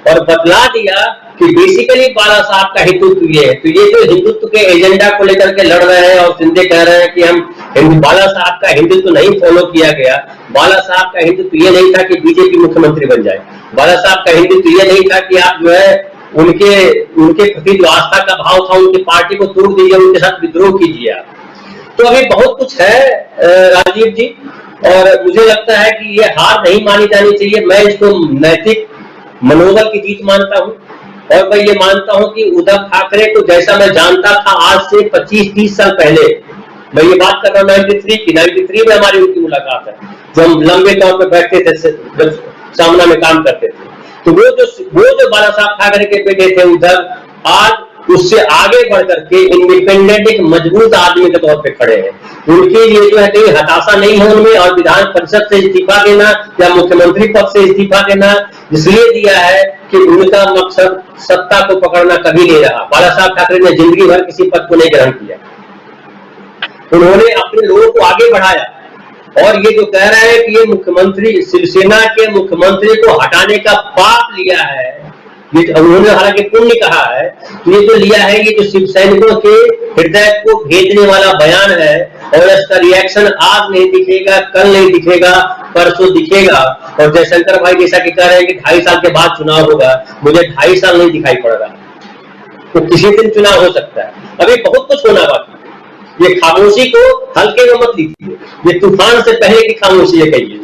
और बतला दिया कि बेसिकली बाला साहब का हिंदुत्व ये है। तो ये जो हिंदुत्व के एजेंडा को लेकर के लड़ रहे हैं और शिंदे कह रहे हैं कि हम बाला साहब का हिंदुत्व नहीं फॉलो किया गया। बाला साहब का हिंदुत्व ये नहीं था कि बीजेपी मुख्यमंत्री बन जाए। बाला साहब का हिंदुत्व ये नहीं था कि आप जो है उनके प्रति जो आस्था का भाव था, उनकी पार्टी को तोड़ दीजिए, उनके साथ विद्रोह कीजिए आप। तो अभी बहुत कुछ है राजीव जी, और मुझे लगता है कि ये हार नहीं मानी जानी चाहिए। मैं इसको नैतिक मनोबल की जीत मानता हूं, और मैं ये मानता हूं कि उद्धव ठाकरे को जैसा मैं जानता था आज से 25-30 साल पहले, मैं ये बात कर रहा हूँ 93 में हमारी उनकी मुलाकात है, जो हम लंबे तौर पर बैठते थे, जब सामना में काम करते थे। तो वो जो बाला साहब ठाकरे के बेटे थे उद्धव, आज उससे आगे बढ़ करके इंडिपेंडेंट एक मजबूत आदमी के तौर पे खड़े हैं। उनके लिए जो है कहीं हताशा नहीं है उनमें, और विधान परिषद से इस्तीफा देना या मुख्यमंत्री पद से इस्तीफा देना इसलिए दिया है कि उनका मकसद सत्ता को पकड़ना कभी नहीं रहा। बाला साहब ठाकरे ने जिंदगी भर किसी पद को नहीं ग्रहण किया, उन्होंने अपने लोगों को आगे बढ़ाया। और ये जो कह रहे हैं कि ये मुख्यमंत्री, शिवसेना के मुख्यमंत्री को हटाने का पाप लिया है, ये उन्होंने हालांकि पुण्य कहा है, ये जो लिया है, ये जो शिव सैनिकों के हृदय को भेजने वाला बयान है, और इसका रिएक्शन आज नहीं दिखेगा, कल नहीं दिखेगा, परसों दिखेगा। और जयशंकर भाई जैसा कि कह रहे हैं कि 2.5 साल के बाद चुनाव होगा, मुझे 2.5 साल नहीं दिखाई पड़ रहा, तो किसी दिन चुनाव हो सकता है। अभी बहुत कुछ होना बाकी है। ये खामोशी को हल्के में मत लीजिए, ये तूफान से पहले की खामोशी है, कहिए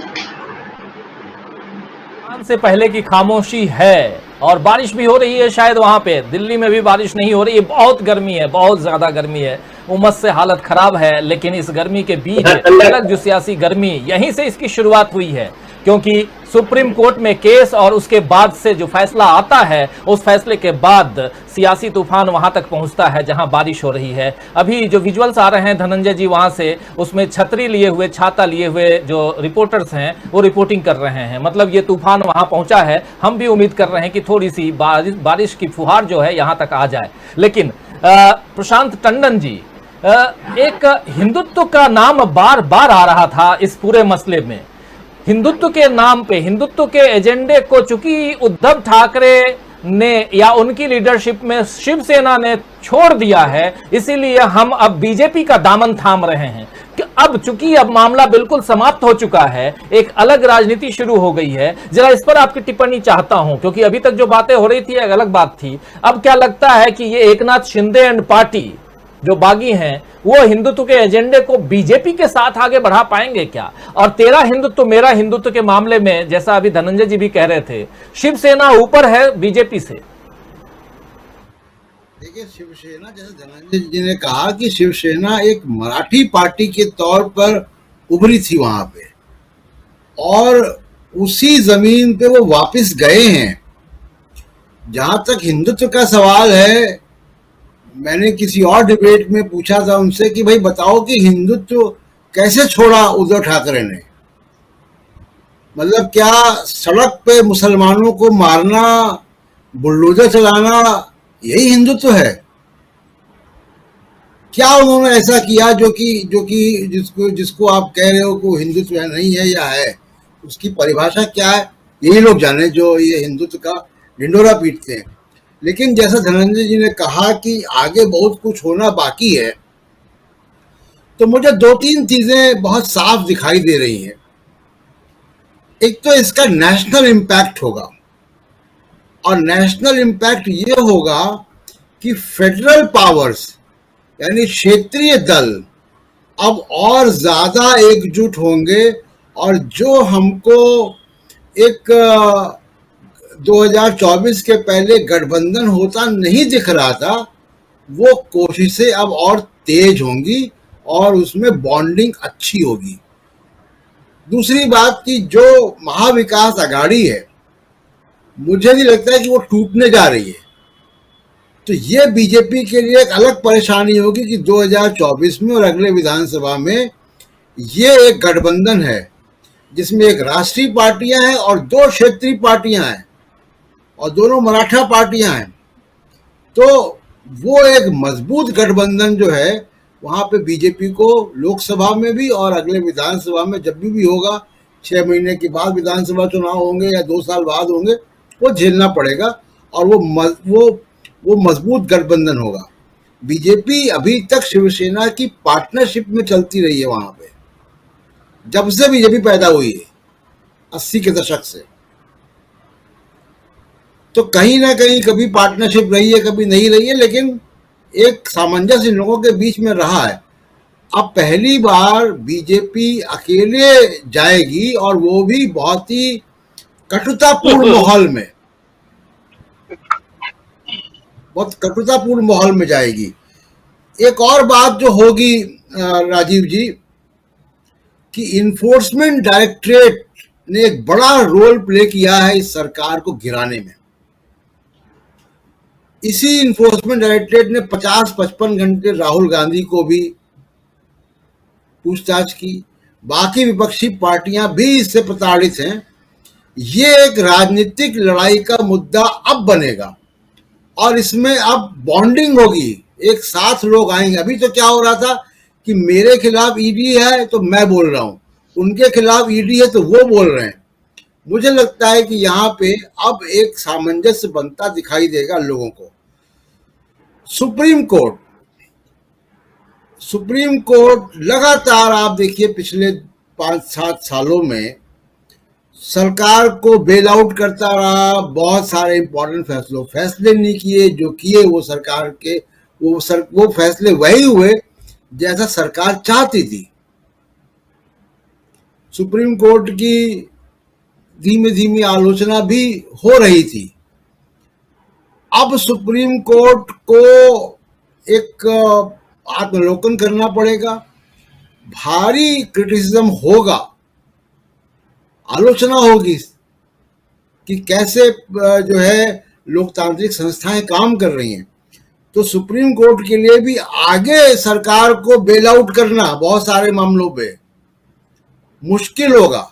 तूफान से पहले की खामोशी है। और बारिश भी हो रही है शायद वहां पे, दिल्ली में भी बारिश नहीं हो रही है, बहुत गर्मी है, बहुत ज्यादा गर्मी है, उमस से हालत खराब है। लेकिन इस गर्मी के बीच अलग जो सियासी गर्मी, यहीं से इसकी शुरुआत हुई है, क्योंकि सुप्रीम कोर्ट में केस और उसके बाद से जो फैसला आता है, उस फैसले के बाद सियासी तूफान वहां तक पहुंचता है जहां बारिश हो रही है। अभी जो विजुअल्स आ रहे हैं धनंजय जी वहां से, उसमें छतरी लिए हुए, छाता लिए हुए जो रिपोर्टर्स हैं वो रिपोर्टिंग कर रहे हैं। मतलब ये तूफान वहां पहुंचा है। हम भी उम्मीद कर रहे हैं कि थोड़ी सी बारिश की फुहार जो है यहां तक आ जाए। लेकिन प्रशांत टंडन जी, एक हिंदुत्व का नाम बार बार आ रहा था इस पूरे मसले में। हिंदुत्व के नाम पे, हिंदुत्व के एजेंडे को चूंकि उद्धव ठाकरे ने या उनकी लीडरशिप में शिवसेना ने छोड़ दिया है, इसीलिए हम अब बीजेपी का दामन थाम रहे हैं कि अब चूंकि अब मामला बिल्कुल समाप्त हो चुका है, एक अलग राजनीति शुरू हो गई है। जरा इस पर आपकी टिप्पणी चाहता हूं, क्योंकि अभी तक जो बातें हो रही थी एक अलग बात थी। अब क्या लगता है कि ये एकनाथ शिंदे एंड पार्टी जो बागी हैं, वो हिंदुत्व के एजेंडे को बीजेपी के साथ आगे बढ़ा पाएंगे क्या? और तेरा हिंदुत्व मेरा हिंदुत्व के मामले में, जैसा अभी धनंजय जी भी कह रहे थे, शिवसेना ऊपर है बीजेपी से। देखिए, शिवसेना, जैसे धनंजय जी ने कहा कि शिवसेना एक मराठी पार्टी के तौर पर उभरी थी वहां पे, और उसी जमीन पे वो वापस गए हैं। जहां तक हिंदुत्व का सवाल है, मैंने किसी और डिबेट में पूछा था उनसे कि भाई बताओ कि हिंदुत्व कैसे छोड़ा उद्धव ठाकरे ने। मतलब क्या सड़क पे मुसलमानों को मारना, बुलडोजर चलाना, यही हिंदुत्व है? क्या उन्होंने ऐसा किया जो कि जिसको आप कह रहे हो कि हिंदुत्व नहीं है या है? उसकी परिभाषा क्या है, यही लोग जाने जो ये हिंदुत्व का ढिंडोरा पीटते हैं। लेकिन जैसा धनंजय जी ने कहा कि आगे बहुत कुछ होना बाकी है, तो मुझे 2-3 चीजें बहुत साफ दिखाई दे रही हैं। एक तो इसका नेशनल इम्पैक्ट होगा, और नेशनल इम्पैक्ट ये होगा कि फेडरल पावर्स यानी क्षेत्रीय दल अब और ज्यादा एकजुट होंगे, और जो हमको एक 2024 के पहले गठबंधन होता नहीं दिख रहा था, वो कोशिशें अब और तेज होंगी और उसमें बॉन्डिंग अच्छी होगी। दूसरी बात कि जो महाविकास आघाड़ी है, मुझे नहीं लगता है कि वो टूटने जा रही है। तो ये बीजेपी के लिए एक अलग परेशानी होगी कि 2024 में और अगले विधानसभा में ये एक गठबंधन है जिसमें एक राष्ट्रीय पार्टियां हैं और 2 क्षेत्रीय पार्टियां हैं, और दोनों मराठा पार्टियां हैं। तो वो एक मजबूत गठबंधन जो है, वहां पे बीजेपी को लोकसभा में भी और अगले विधानसभा में जब भी होगा, 6 महीने के बाद विधानसभा चुनाव होंगे या 2 साल बाद होंगे, वो झेलना पड़ेगा, और वो मजबूत गठबंधन होगा। बीजेपी अभी तक शिवसेना की पार्टनरशिप में चलती रही है वहां पे, जब से बीजेपी पैदा हुई है 80 के दशक से। तो कहीं ना कहीं कभी पार्टनरशिप रही है, कभी नहीं रही है, लेकिन एक सामंजस्य इन लोगों के बीच में रहा है। अब पहली बार बीजेपी अकेले जाएगी और वो भी बहुत ही कटुतापूर्ण माहौल में, बहुत कटुतापूर्ण माहौल में जाएगी। एक और बात जो होगी राजीव जी, कि इन्फोर्समेंट डायरेक्टरेट ने एक बड़ा रोल प्ले किया है इस सरकार को गिराने में। इसी इन्फोर्समेंट डायरेक्टरेट ने 50-55 घंटे राहुल गांधी को भी पूछताछ की। बाकी विपक्षी पार्टियां भी इससे प्रताड़ित हैं। ये एक राजनीतिक लड़ाई का मुद्दा अब बनेगा और इसमें अब बॉन्डिंग होगी, एक साथ लोग आएंगे। अभी तो क्या हो रहा था कि मेरे खिलाफ ईडी है तो मैं बोल रहा हूं, उनके खिलाफ ईडी है तो वो बोल रहे हैं। मुझे लगता है कि यहाँ पे अब एक सामंजस्य बनता दिखाई देगा लोगों को। सुप्रीम कोर्ट लगातार आप देखिए पिछले 5-7 सालों में सरकार को बेल आउट करता रहा। बहुत सारे इंपॉर्टेंट फैसले नहीं किए, जो किए वो सरकार के वो फैसले वही हुए जैसा सरकार चाहती थी। सुप्रीम कोर्ट की धीमे धीमे आलोचना भी हो रही थी। अब सुप्रीम कोर्ट को एक आत्मलोकन करना पड़ेगा। भारी क्रिटिसिज्म होगा, आलोचना होगी कि कैसे जो है लोकतांत्रिक संस्थाएं काम कर रही हैं। तो सुप्रीम कोर्ट के लिए भी आगे सरकार को बेल आउट करना बहुत सारे मामलों पे मुश्किल होगा।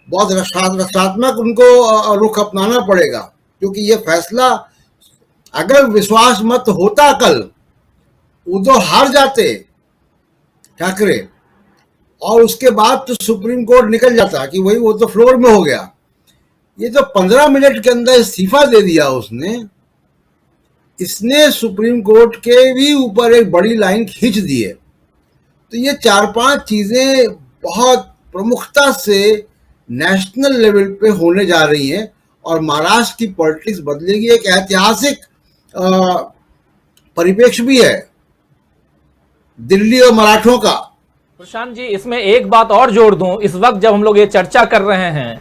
बहुत रक्षात्मक उनको रुख अपनाना पड़ेगा, क्योंकि ये फैसला अगर विश्वास मत होता, कल उद्धव हार जाते ठाकरे और उसके बाद तो सुप्रीम कोर्ट निकल जाता कि वही वो तो फ्लोर में हो गया। ये तो 15 मिनट के अंदर इस्तीफा दे दिया इसने सुप्रीम कोर्ट के भी ऊपर एक बड़ी लाइन खींच दी है। तो ये 4-5 चीजें बहुत प्रमुखता से नेशनल लेवल पे होने जा रही हैं और महाराष्ट्र की पॉलिटिक्स बदलेगी। एक ऐतिहासिक परिप्रेक्ष्य भी है दिल्ली और मराठों का। प्रशांत जी, इसमें एक बात और जोड़ दूं। इस वक्त जब हम लोग ये चर्चा कर रहे हैं,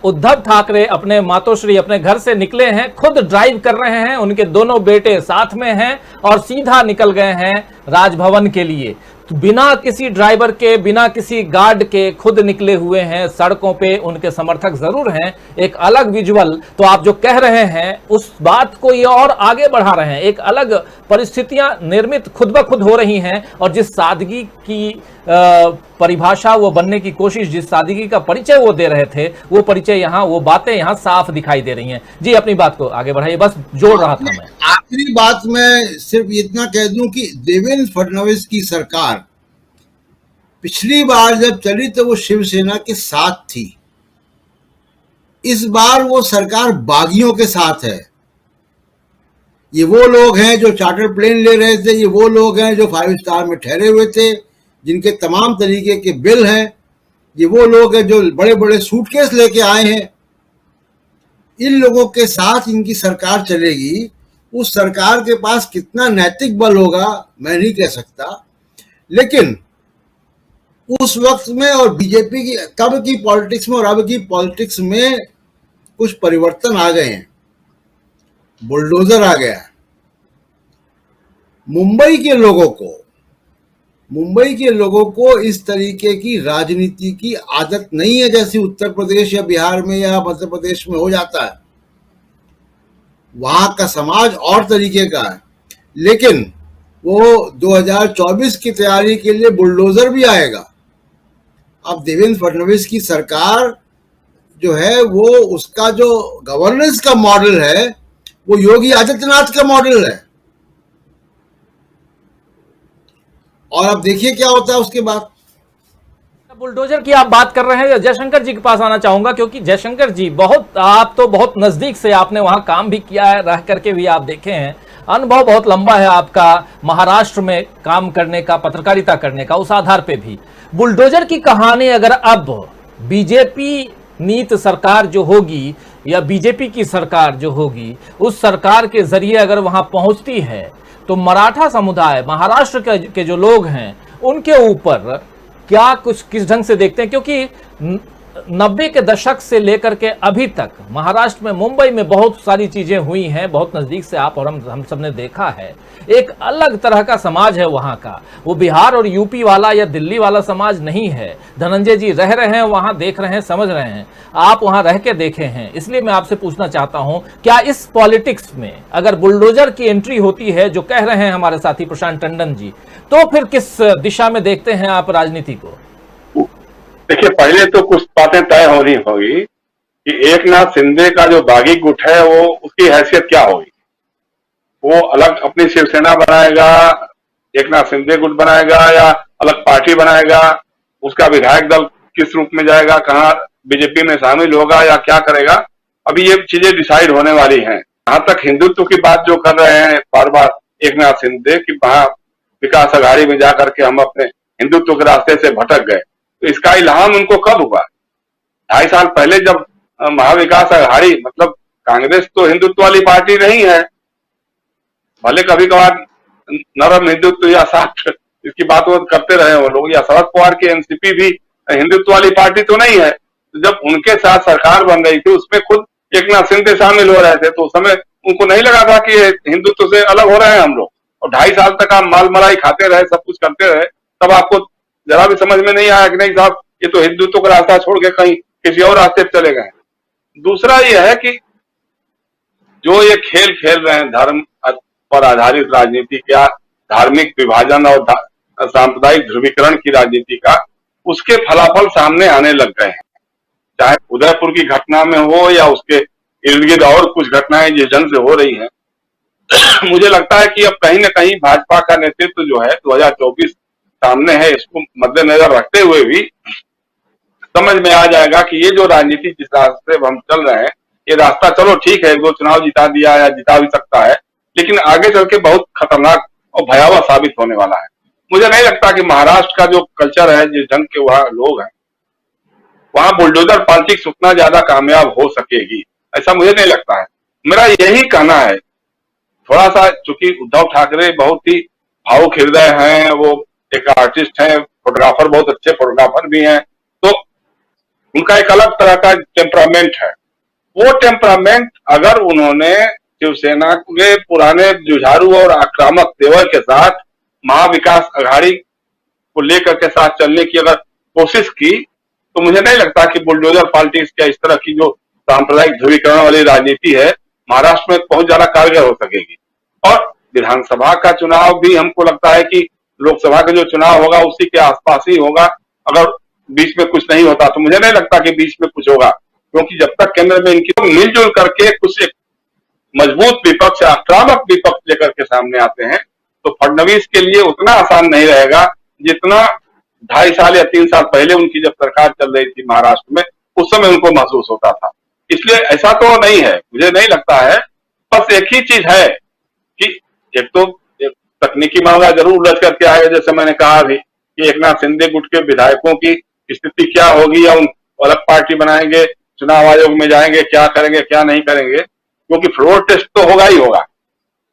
उद्धव ठाकरे अपने मातोश्री अपने घर से निकले हैं, खुद ड्राइव कर रहे हैं, उनके दोनों बेटे साथ में हैं और सीधा निकल गए हैं राजभवन के लिए। तो बिना किसी ड्राइवर के, बिना किसी गार्ड के खुद निकले हुए हैं। सड़कों पे उनके समर्थक जरूर हैं, एक अलग विजुअल। तो आप जो कह रहे हैं उस बात को ये और आगे बढ़ा रहे हैं। एक अलग परिस्थितियां निर्मित खुद ब खुद हो रही हैं और जिस सादगी की परिभाषा वो बनने की कोशिश, जिस सादगी का परिचय वो दे रहे थे, वो परिचय यहाँ, वो बातें यहाँ साफ दिखाई दे रही हैं। जी, अपनी बात को आगे बढ़ाइए, बस जोड़ रहा था मैं। आखिरी बात मैं सिर्फ इतना कह दूं कि देवेंद्र फडणवीस की सरकार पिछली बार जब चली तो वो शिवसेना के साथ थी। इस बार वो सरकार बागियों के साथ है। ये वो लोग हैं जो चार्टर प्लेन ले रहे थे, ये वो लोग हैं जो 5 स्टार में ठहरे हुए थे, जिनके तमाम तरीके के बिल हैं, ये वो लोग हैं जो बड़े बड़े सूटकेस लेके आए हैं। इन लोगों के साथ इनकी सरकार चलेगी। उस सरकार के पास कितना नैतिक बल होगा मैं नहीं कह सकता, लेकिन उस वक्त में और बीजेपी की तब की पॉलिटिक्स में और अब की पॉलिटिक्स में कुछ परिवर्तन आ गए हैं। बुलडोजर आ गया। मुंबई के लोगों को इस तरीके की राजनीति की आदत नहीं है जैसी उत्तर प्रदेश या बिहार में या मध्य प्रदेश में हो जाता है। वहां का समाज और तरीके का है, लेकिन वो 2024 की तैयारी के लिए बुलडोजर भी आएगा। अब देवेंद्र फडणवीस की सरकार जो है वो उसका जो गवर्नेंस का मॉडल है वो योगी आदित्यनाथ का मॉडल है। और अब देखिए क्या होता है उसके बाद। बुलडोजर की आप बात कर रहे हैं, जयशंकर जी के पास आना चाहूंगा, क्योंकि जयशंकर जी आप तो बहुत नजदीक से आपने वहां काम भी किया है, रह करके भी आप देखे हैं। अनुभव बहुत लंबा है आपका महाराष्ट्र में काम करने का, पत्रकारिता करने का। उस आधार पे भी बुलडोजर की कहानी अगर अब बीजेपी नीत सरकार जो होगी या बीजेपी की सरकार जो होगी, उस सरकार के जरिए अगर वहां पहुंचती है तो मराठा समुदाय, महाराष्ट्र के जो लोग हैं, उनके ऊपर क्या कुछ किस ढंग से देखते हैं? क्योंकि 90 के दशक से लेकर के अभी तक महाराष्ट्र में, मुंबई में बहुत सारी चीजें हुई हैं, बहुत नजदीक से आप और हम सब ने देखा है। एक अलग तरह का समाज है वहां का, वो बिहार और यूपी वाला या दिल्ली वाला समाज नहीं है। धनंजय जी रह रहे हैं वहां, देख रहे हैं, समझ रहे हैं, आप वहां रह के देखे हैं, इसलिए मैं आपसे पूछना चाहता हूं, क्या इस पॉलिटिक्स में अगर बुलडोजर की एंट्री होती है, जो कह रहे हैं हमारे साथी प्रशांत टंडन जी, तो फिर किस दिशा में देखते हैं आप राजनीति को? देखिए, पहले तो कुछ बातें तय होनी होगी कि एकनाथ शिंदे का जो बागी गुट है वो उसकी हैसियत क्या होगी। वो अलग अपनी शिवसेना बनाएगा, एकनाथ शिंदे गुट बनाएगा, या अलग पार्टी बनाएगा, उसका विधायक दल किस रूप में जाएगा, कहाँ बीजेपी में शामिल होगा या क्या करेगा, अभी ये चीजें डिसाइड होने वाली हैं। जहां तक हिंदुत्व की बात जो कर रहे हैं बार बार एकनाथ शिंदे की, वहां विकास अघाड़ी में जाकर के हम अपने हिंदुत्व के रास्ते से भटक गए, तो इसका इल्हाम उनको कब हुआ? 2.5 साल पहले जब महाविकास अघाड़ी, मतलब कांग्रेस तो हिंदुत्व वाली पार्टी नहीं है, भले कभी कभार नरम हिंदुत्व या साठ इसकी बात करते रहे वो लोग, या शरद पवार की एनसीपी भी हिंदुत्व वाली पार्टी तो नहीं है। तो जब उनके साथ सरकार बन रही थी, उसमें खुद एकनाथ शिंदे शामिल हो रहे थे, तो उस समय उनको नहीं लगा था कि हिंदुत्व से अलग हो रहे हैं हम लोग। और 2.5 साल तक आप माल मलाई खाते रहे, सब कुछ करते रहे, तब आपको जरा भी समझ में नहीं आया कि नहीं साहब, ये तो हिंदुत्व का रास्ता छोड़ के कहीं किसी और रास्ते पर चले गए। दूसरा यह है कि जो ये खेल खेल रहे हैं धर्म पर आधारित राजनीति का, धार्मिक विभाजन और सांप्रदायिक ध्रुवीकरण की राजनीति का, उसके फलाफल सामने आने लग गए हैं। चाहे उदयपुर की घटना में हो या उसके इर्द गिर्द और कुछ घटनाएं जिस ढंग से हो रही हैं, मुझे लगता है कि अब कहीं न कहीं भाजपा का नेतृत्व जो है 2024 सामने है, इसको मद्देनजर रखते हुए भी समझ में आ जाएगा कि ये जो राजनीति जिस रास्ते हम चल रहे हैं, ये रास्ता चलो ठीक है, वो चुनाव जिता दिया या जिता भी सकता है, लेकिन आगे चल के बहुत खतरनाक और भयावह साबित होने वाला है। मुझे नहीं लगता कि महाराष्ट्र का जो कल्चर है, जिस ढंग के वहां लोग हैं, वहां बुलडोजर पॉलिटिक्स उतना ज्यादा कामयाब हो सकेगी, ऐसा मुझे नहीं लगता है। मेरा यही कहना है, थोड़ा सा, चूंकि उद्धव ठाकरे बहुत ही भावुक हृदय हैं, वो एक आर्टिस्ट हैं, फोटोग्राफर, बहुत अच्छे फोटोग्राफर भी हैं, तो उनका एक अलग तरह का टेम्परामेंट है। वो टेम्परामेंट अगर उन्होंने शिवसेना के पुराने जुझारू और आक्रामक तेवर के साथ महाविकास अघाड़ी को लेकर के साथ चलने की अगर कोशिश की, तो मुझे नहीं लगता कि बुलडोजर पॉलिटिक्स या इस तरह की जो सांप्रदायिक ध्रुवीकरण वाली राजनीति है, महाराष्ट्र में बहुत ज्यादा कारगर हो सकेगी। और विधानसभा का चुनाव भी हमको लगता है कि लोकसभा का जो चुनाव होगा उसी के आसपास ही होगा। अगर बीच में कुछ नहीं होता तो मुझे नहीं लगता कि बीच में कुछ होगा, क्योंकि जब तक केंद्र में इनकी मिलजुल करके कुछ एक मजबूत विपक्ष, आक्रामक विपक्ष लेकर के सामने आते हैं, तो फडणवीस के लिए उतना आसान नहीं रहेगा जितना 2.5 साल या 3 साल पहले उनकी जब सरकार चल रही थी महाराष्ट्र में, उस समय उनको महसूस होता था। इसलिए ऐसा तो नहीं है, मुझे नहीं लगता है। बस एक ही चीज है कि एक तो तकनीकी मामला जरूर उलझ करके आएगा, जैसे मैंने कहा भी कि एकनाथ शिंदे गुट के विधायकों की स्थिति क्या होगी, या उन अलग पार्टी बनाएंगे, चुनाव आयोग में जाएंगे, क्या करेंगे क्या नहीं करेंगे, क्योंकि फ्लोर टेस्ट तो होगा ही होगा।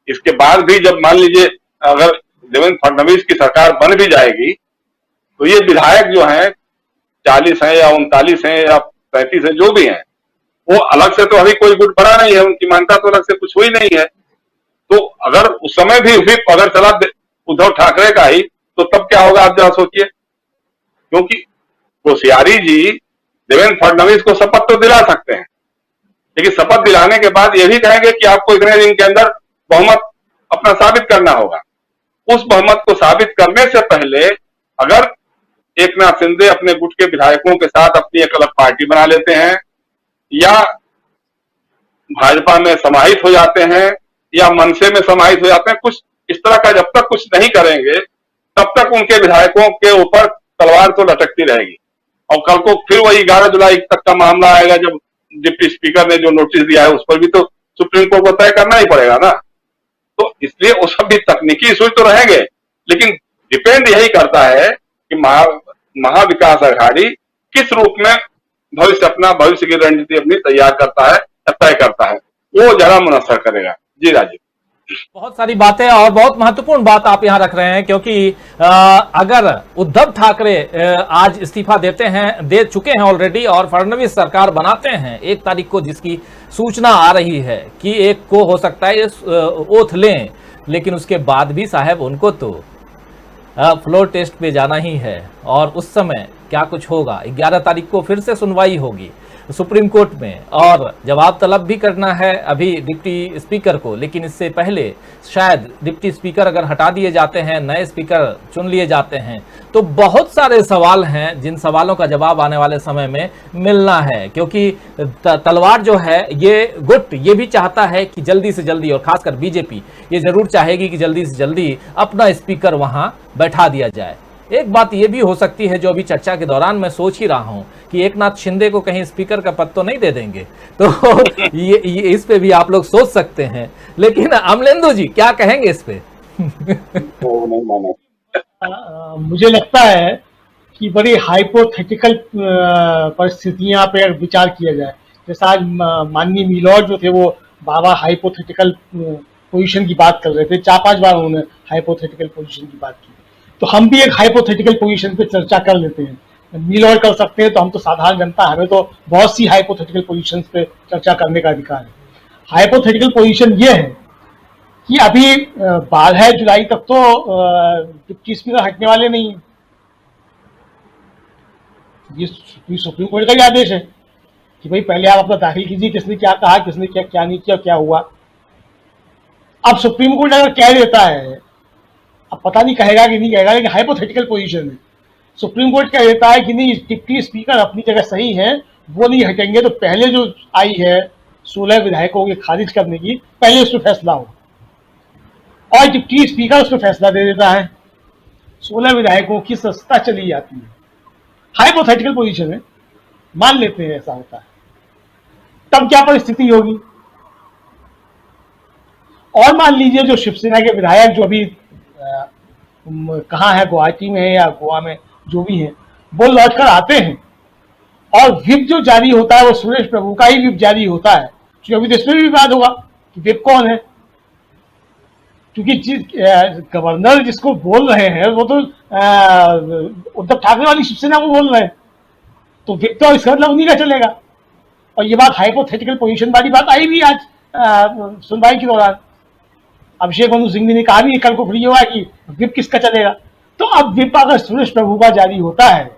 इसके बाद भी जब मान लीजिए अगर देवेंद्र फडणवीस की सरकार बन भी जाएगी, तो ये विधायक जो हैं 40 हैं या 39 हैं या 35 हैं, जो भी हैं, वो अलग से तो अभी कोई गुट बना नहीं है, उनकी मान्यता तो अलग से कुछ हुई नहीं है। तो अगर उस समय भी व्हिप अगर चला उद्धव ठाकरे का ही, तो तब क्या होगा आप जरा सोचिए। क्योंकि कोश्यारी जी देवेंद्र फडणवीस को शपथ तो दिला सकते हैं, लेकिन शपथ दिलाने के बाद ये भी कहेंगे कि आपको इतने दिन के अंदर बहुमत अपना साबित करना होगा। उस बहुमत को साबित करने से पहले अगर एकनाथ शिंदे अपने गुट के विधायकों के साथ अपनी एक अलग पार्टी बना लेते हैं, या भाजपा में समाहित हो जाते हैं, या मनसे में समाहित हो जाते हैं, कुछ इस तरह का जब तक कुछ नहीं करेंगे, तब तक उनके विधायकों के ऊपर तलवार तो लटकती रहेगी। और कल को फिर वही 11 जुलाई तक का मामला आएगा, जब डिप्टी स्पीकर ने जो नोटिस दिया है उस पर भी तो सुप्रीम कोर्ट को तय करना ही पड़ेगा ना। तो इसलिए वो सब भी तकनीकी इशू तो रहेंगे, लेकिन डिपेंड यही करता है कि महाविकास अघाड़ी किस रूप में भविष्य की रणनीति अपनी तैयार करता है या तय करता है, वो ज्यादा मुनस्सर करेगा। जी राजीव। बहुत सारी बातें और बहुत महत्वपूर्ण बात आप यहां रख रहे हैं, क्योंकि अगर उद्धव ठाकरे आज इस्तीफा दे चुके हैं ऑलरेडी और फडणवीस सरकार बनाते हैं 1 तारीख को, जिसकी सूचना आ रही है कि 1 को हो सकता है ये ओथ लें, लेकिन उसके बाद भी साहब उनको तो फ्लोर टेस्ट पे जाना ही है और उस समय क्या कुछ होगा। 11 तारीख को फिर से सुनवाई होगी सुप्रीम कोर्ट में और जवाब तलब भी करना है अभी डिप्टी स्पीकर को, लेकिन इससे पहले शायद डिप्टी स्पीकर अगर हटा दिए जाते हैं, नए स्पीकर चुन लिए जाते हैं, तो बहुत सारे सवाल हैं जिन सवालों का जवाब आने वाले समय में मिलना है। क्योंकि तलवार जो है ये गुट ये भी चाहता है कि जल्दी से जल्दी, और खासकर बीजेपी ये जरूर चाहेगी कि जल्दी से जल्दी अपना स्पीकर वहां बैठा दिया जाए। एक बात ये भी हो सकती है जो अभी चर्चा के दौरान मैं सोच ही रहा हूं कि एकनाथ शिंदे को कहीं स्पीकर का पद तो नहीं दे देंगे, तो ये इस पे भी आप लोग सोच सकते हैं। लेकिन अमलेंदु जी क्या कहेंगे इस पे? मुझे लगता है कि बड़ी हाइपोथेटिकल परिस्थितियां पे अगर विचार किया जाए, जैसा आज माननीय मिलॉर्ड जो थे वो बाबा हाइपोथेटिकल पोजीशन की बात कर रहे थे, 4-5 बार उन्होंने हाइपोथेटिकल पोजीशन की बात की, तो हम भी एक हाइपोथेटिकल पोजीशन पे चर्चा कर लेते हैं। मिलॉर्ड कर सकते हैं तो हम तो साधारण जनता, हमें तो बहुत सी हाइपोथेटिकल पोजीशंस पे चर्चा करने का अधिकार है। हाइपोथेटिकल पोजीशन ये है कि अभी 12 जुलाई तक तो डिप्टी स्पीकर हटने वाले नहीं है। ये सुप्रीम कोर्ट का ही आदेश है कि भाई पहले आप अपना दाखिल कीजिए, किसने क्या कहा, किसने क्या नहीं किया, क्या हुआ। अब सुप्रीम कोर्ट अगर कह देता है, अब पता नहीं कहेगा कि नहीं कहेगा, लेकिन हाइपोथेटिकल पोजीशन है, सुप्रीम कोर्ट कह देता है कि नहीं डिप्टी स्पीकर अपनी जगह सही है, वो नहीं हटेंगे, तो पहले जो आई है 16 विधायकों की खारिज करने की, पहले उस पर फैसला हो, और डिप्टी स्पीकर उस पर फैसला दे देता है, 16 विधायकों की सत्ता चली जाती है। हाइपोथेटिकल पोजीशन है, मान लेते हैं ऐसा होता है, तब क्या परिस्थिति होगी। और मान लीजिए जो शिवसेना के विधायक जो अभी कहाँ है, गुवाहाटी में है या गोवा में, जो भी है, वो लौट कर आते हैं और विप जो जारी होता है वो सुरेश प्रभु का ही विप जारी होता है, क्योंकि अभी तो इसमें भी विवाद होगा कि विप कौन है, क्योंकि जिस गवर्नर जिसको बोल रहे हैं वो तो उद्धव ठाकरे वाली शिवसेना को बोल रहे हैं, तो विप तो इसका मतलब उन्हीं का चलेगा। और ये बात हाइपोथेटिकल पोजीशन वाली बात आई भी आज सुनवाई के दौरान, अभिषेक मनु सिंह ने कहा भी कल को फ्री हुआ कि विप किसका चलेगा। तो अब विप अगर सुरेश प्रभु का जारी होता है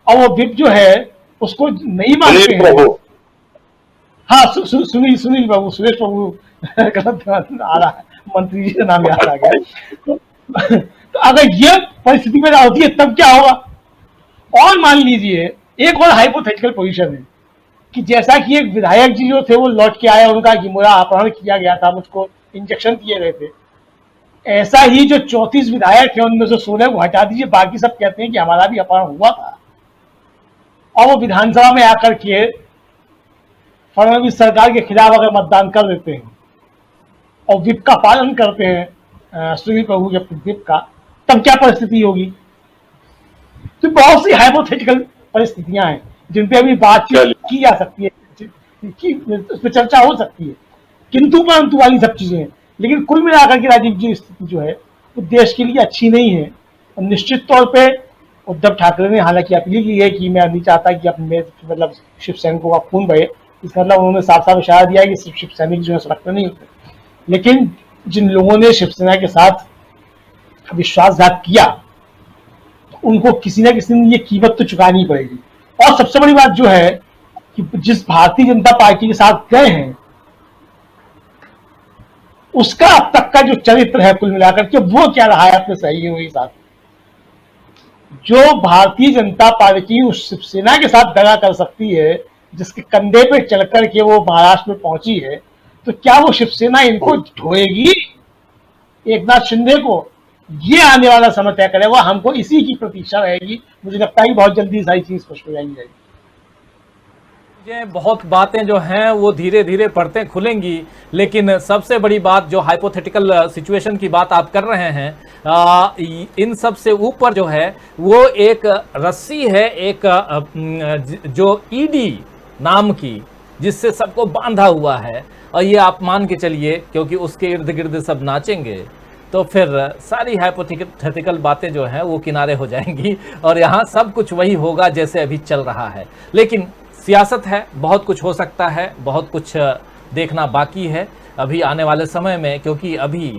और वो विप जो है उसको नहीं मानते हैं, हाँ सुनील प्रभु, सुरेश प्रभु गलत आ रहा है, मंत्री जी का नाम याद आ गया। तो अगर ये परिस्थिति में होती है तब क्या होगा। और मान लीजिए एक और हाइपोथेटिकल पोजीशन है कि जैसा कि एक विधायक जी जो थे वो लौट के आए, उनका कि मेरा अपहरण किया गया था, मुझको इंजेक्शन दिए गए थे, ऐसा ही जो 34 विधायक हैं उनमें से 16 को हटा दीजिए, बाकी सब कहते हैं कि हमारा भी अपहरण हुआ था, और वो विधानसभा में आकर के फडणवीस सरकार के खिलाफ अगर मतदान कर देते हैं और विप का पालन करते हैं, सुनील प्रभु के विप का, तब क्या परिस्थिति होगी। तो बहुत सी हाइपोथेटिकल परिस्थितियां हैं जिन पे अभी बातचीत की जा सकती है, उस पर चर्चा हो सकती है, किंतु परंतु वाली सब चीजें हैं। लेकिन कुल मिलाकर के राजीव जी स्थिति जो है वो देश के लिए अच्छी नहीं है। और निश्चित तौर पे उद्धव ठाकरे ने हालांकि अपील की है कि मैं नहीं चाहता कि अपने मतलब शिव सैनिकों का खून बहे, इसका मतलब उन्होंने साफ साफ इशारा दिया है कि सिर्फ शिव सैनिक जो है सुरक्षा नहीं होते, लेकिन जिन लोगों ने शिवसेना के साथ विश्वासघात किया तो उनको किसी न किसी दिन ये कीमत तो चुकानी पड़ेगी। और सबसे बड़ी बात जो है कि जिस भारतीय जनता पार्टी के साथ गए हैं उसका अब तक का जो चरित्र है कुल मिलाकर के वो क्या रहा है अपने सहयोगियों के साथ। जो भारतीय जनता पार्टी उस शिवसेना के साथ दगा कर सकती है, जिसके कंधे पे चढ़कर के वो महाराष्ट्र में पहुंची है, तो क्या वो शिवसेना इनको ढोएगी एकनाथ शिंदे को? ये आने वाला समय तय करेगा, हमको इसी की प्रतीक्षा रहेगी। मुझे लगता है कि बहुत जल्दी सारी चीज स्पष्ट हो जाएगी। बहुत बातें जो हैं वो धीरे धीरे पढ़ते खुलेंगी, लेकिन सबसे बड़ी बात जो हाइपोथेटिकल सिचुएशन की बात आप कर रहे हैं, इन सब से ऊपर जो है वो एक रस्सी है, एक जो ईडी नाम की, जिससे सबको बांधा हुआ है। और ये आप मान के चलिए, क्योंकि उसके इर्द गिर्द सब नाचेंगे तो फिर सारी हाइपोथेटिकल बातें जो हैं वो किनारे हो जाएंगी और यहाँ सब कुछ वही होगा जैसे अभी चल रहा है। लेकिन सियासत है, बहुत कुछ हो सकता है, बहुत कुछ देखना बाकी है अभी आने वाले समय में, क्योंकि अभी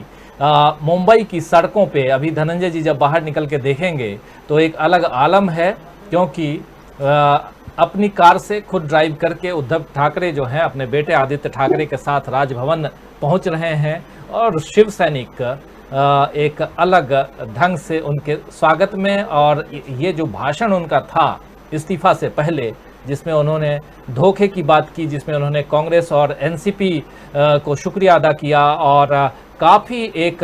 मुंबई की सड़कों पे अभी धनंजय जी जब बाहर निकल के देखेंगे तो एक अलग आलम है, क्योंकि अपनी कार से खुद ड्राइव करके उद्धव ठाकरे जो हैं अपने बेटे आदित्य ठाकरे के साथ राजभवन पहुंच रहे हैं और शिव सैनिक एक अलग ढंग से उनके स्वागत में, और ये जो भाषण उनका था इस्तीफा से पहले, जिसमें उन्होंने धोखे की बात की, जिसमें उन्होंने कांग्रेस और एनसीपी को शुक्रिया अदा किया और काफ़ी एक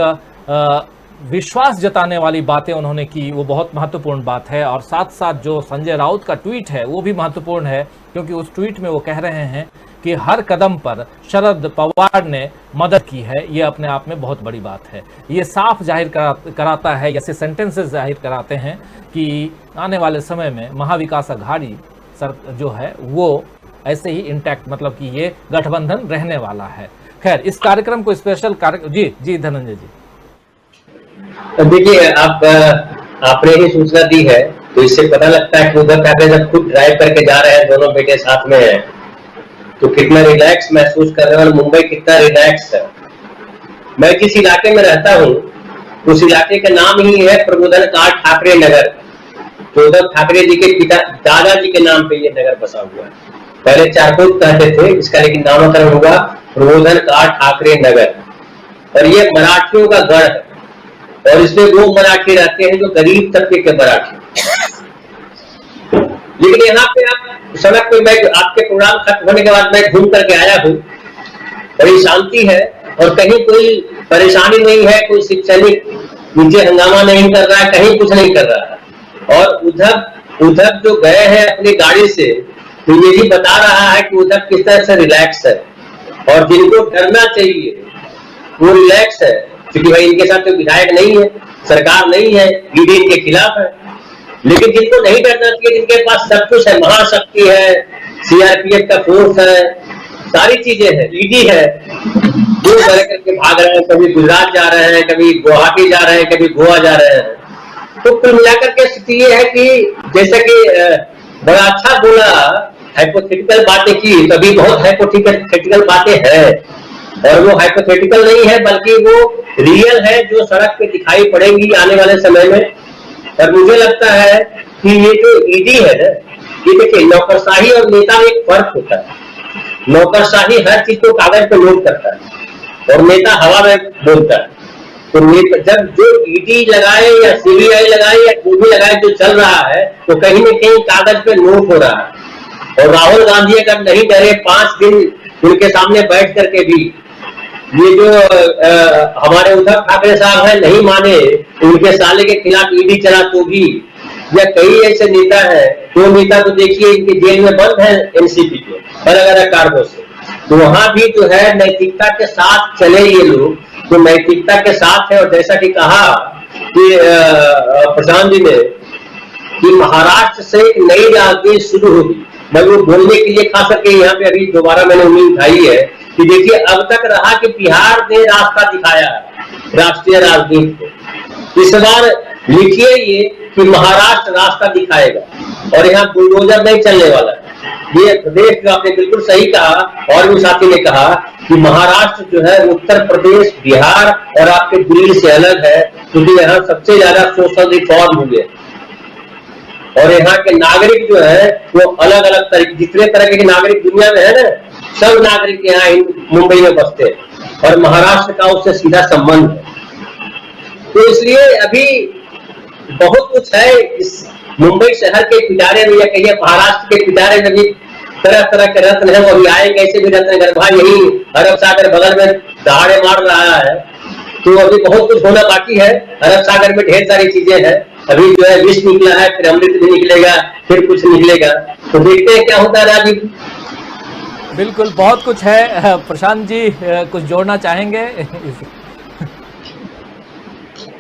विश्वास जताने वाली बातें उन्होंने की, वो बहुत महत्वपूर्ण बात है। और साथ साथ जो संजय राउत का ट्वीट है वो भी महत्वपूर्ण है, क्योंकि उस ट्वीट में वो कह रहे हैं कि हर कदम पर शरद पवार ने मदद की है। ये अपने आप में बहुत बड़ी बात है। ये साफ जाहिर कराता है, ऐसे सेंटेंसेस जाहिर कराते हैं कि आने वाले समय में महाविकास अघाड़ी जो है वो ऐसे ही इंटैक्ट, मतलब कि ये गठबंधन रहने वाला है। खैर, इस कार्यक्रम को स्पेशल जी धनंजय जी देखिए, आपने ही सूचना दी है तो इससे पता लगता है कि उद्धव ठाकरे जब खुद ड्राइव करके जा रहे हैं, दोनों बेटे साथ में हैं, तो कितना रिलैक्स महसूस कर रहे हैं और मुंबई कितना रिलैक्स है। मैं जिस इलाके में रहता हूँ उस इलाके का नाम ही है प्रबोधन कार ठाकरे नगर। तो उद्धव ठाकरे जी के पिता दादाजी के नाम पे ये नगर बसा हुआ है। पहले चारकोट कहते थे इसका, लेकिन नामकरण हुआ प्रबोधन कार ठाकरे नगर। और ये मराठियों का गढ़ है और इसमें वो मराठी रहते हैं जो गरीब तबके के मराठी। लेकिन यहाँ पे आप सड़क पे, मैं आपके प्रोग्राम खत्म होने के बाद मैं घूम करके आया हूँ, बड़ी शांति है और कहीं कोई परेशानी नहीं है, कोई शिक्षणिक नीचे हंगामा नहीं कर रहा है, कहीं कुछ नहीं कर रहा है। और उद्धव जो गए हैं अपनी गाड़ी से, तो ये भी बता रहा है कि उद्धव किस तरह से रिलैक्स है और जिनको डरना चाहिए वो रिलैक्स है, क्योंकि भाई इनके साथ कोई विधायक नहीं है, सरकार नहीं है, ईडी के खिलाफ है। लेकिन जिनको नहीं डरना चाहिए, जिनके पास सब कुछ है, महाशक्ति है, सीआरपीएफ का फोर्स है, सारी चीजें हैं, ईडी है, दूर तरह करके भाग रहे हैं, कभी गुजरात जा रहे हैं, कभी गुवाहाटी जा रहे हैं, कभी गोवा जा रहे हैं। तो कुल मिलाकर के स्थिति ये है कि जैसे कि बड़ा अच्छा बोला, हाइपोथेटिकल बातें की, तभी बहुत हाइपोथेटिकल बातें हैं और वो हाइपोथेटिकल नहीं है बल्कि वो रियल है जो सड़क पे दिखाई पड़ेंगी आने वाले समय में। और मुझे लगता है कि ये जो ईडी है ना, ये देखिए, नौकरशाही और नेता में एक फर्क होता है। नौकरशाही हर चीज को कागज पे नोट करता है और नेता हवा में बोलता है। तो जब जो ईडी लगाए या सीबीआई लगाए या जो भी लगाए, जो चल रहा है, तो कहीं न कहीं कागज पे नोट हो रहा है। और राहुल गांधी अगर नहीं डरे, 5 दिन उनके सामने बैठ करके भी, ये जो हमारे उद्धव ठाकरे साहब हैं नहीं माने, उनके साले के खिलाफ ईडी चला तो भी, या कई ऐसे नेता हैं, 2 नेता तो देखिए इनके जेल में बंद है एनसीपी के अलग अलग कारणों से। तो वहां भी जो है नैतिकता के साथ चले ये लोग, तो नैतिकता के साथ है। और जैसा कि कहा कि प्रशांत जी ने कि महाराष्ट्र से एक नई राजनीति शुरू होगी, मैं वो बोलने के लिए खास करके यहाँ पे अभी दोबारा मैंने उम्मीद उठाई है कि देखिए, अब तक रहा कि बिहार ने रास्ता दिखाया राष्ट्रीय राजनीति को, इस बार लिखिए ये कि महाराष्ट्र रास्ता दिखाएगा और यहाँ बुलडोजर नहीं चलने वाला है। ये प्रदेश जो आपने बिल्कुल सही कहा, और भी साथी ने कहा कि महाराष्ट्र जो है उत्तर प्रदेश, बिहार और आपके दिल्ली से अलग है, क्योंकि यहाँ सबसे ज्यादा सोशल रिफॉर्म हुए और यहाँ के नागरिक जो है वो अलग अलग तरीके, जितने तरह के नागरिक दुनिया में है ना, सब नागरिक यहाँ मुंबई में बसते हैं और महाराष्ट्र का उससे सीधा संबंध है। तो इसलिए अभी बहुत कुछ है इस मुंबई शहर के पिटारे में, या कहिए महाराष्ट्र के पिटारे में भी तरह तरह के रत्न है, वो भी आएंगे, ऐसे भी रत्न गर्भा यही अरब सागर बगल में दहाड़े मार रहा है। तो अभी बहुत कुछ होना बाकी है। अरब सागर में ढेर सारी चीजें हैं, अभी जो है विष निकला है, फिर अमृत भी निकलेगा, फिर कुछ निकलेगा। तो देखते हैं क्या होता है राजीव। बिल्कुल, बहुत कुछ है। प्रशांत जी कुछ जोड़ना चाहेंगे?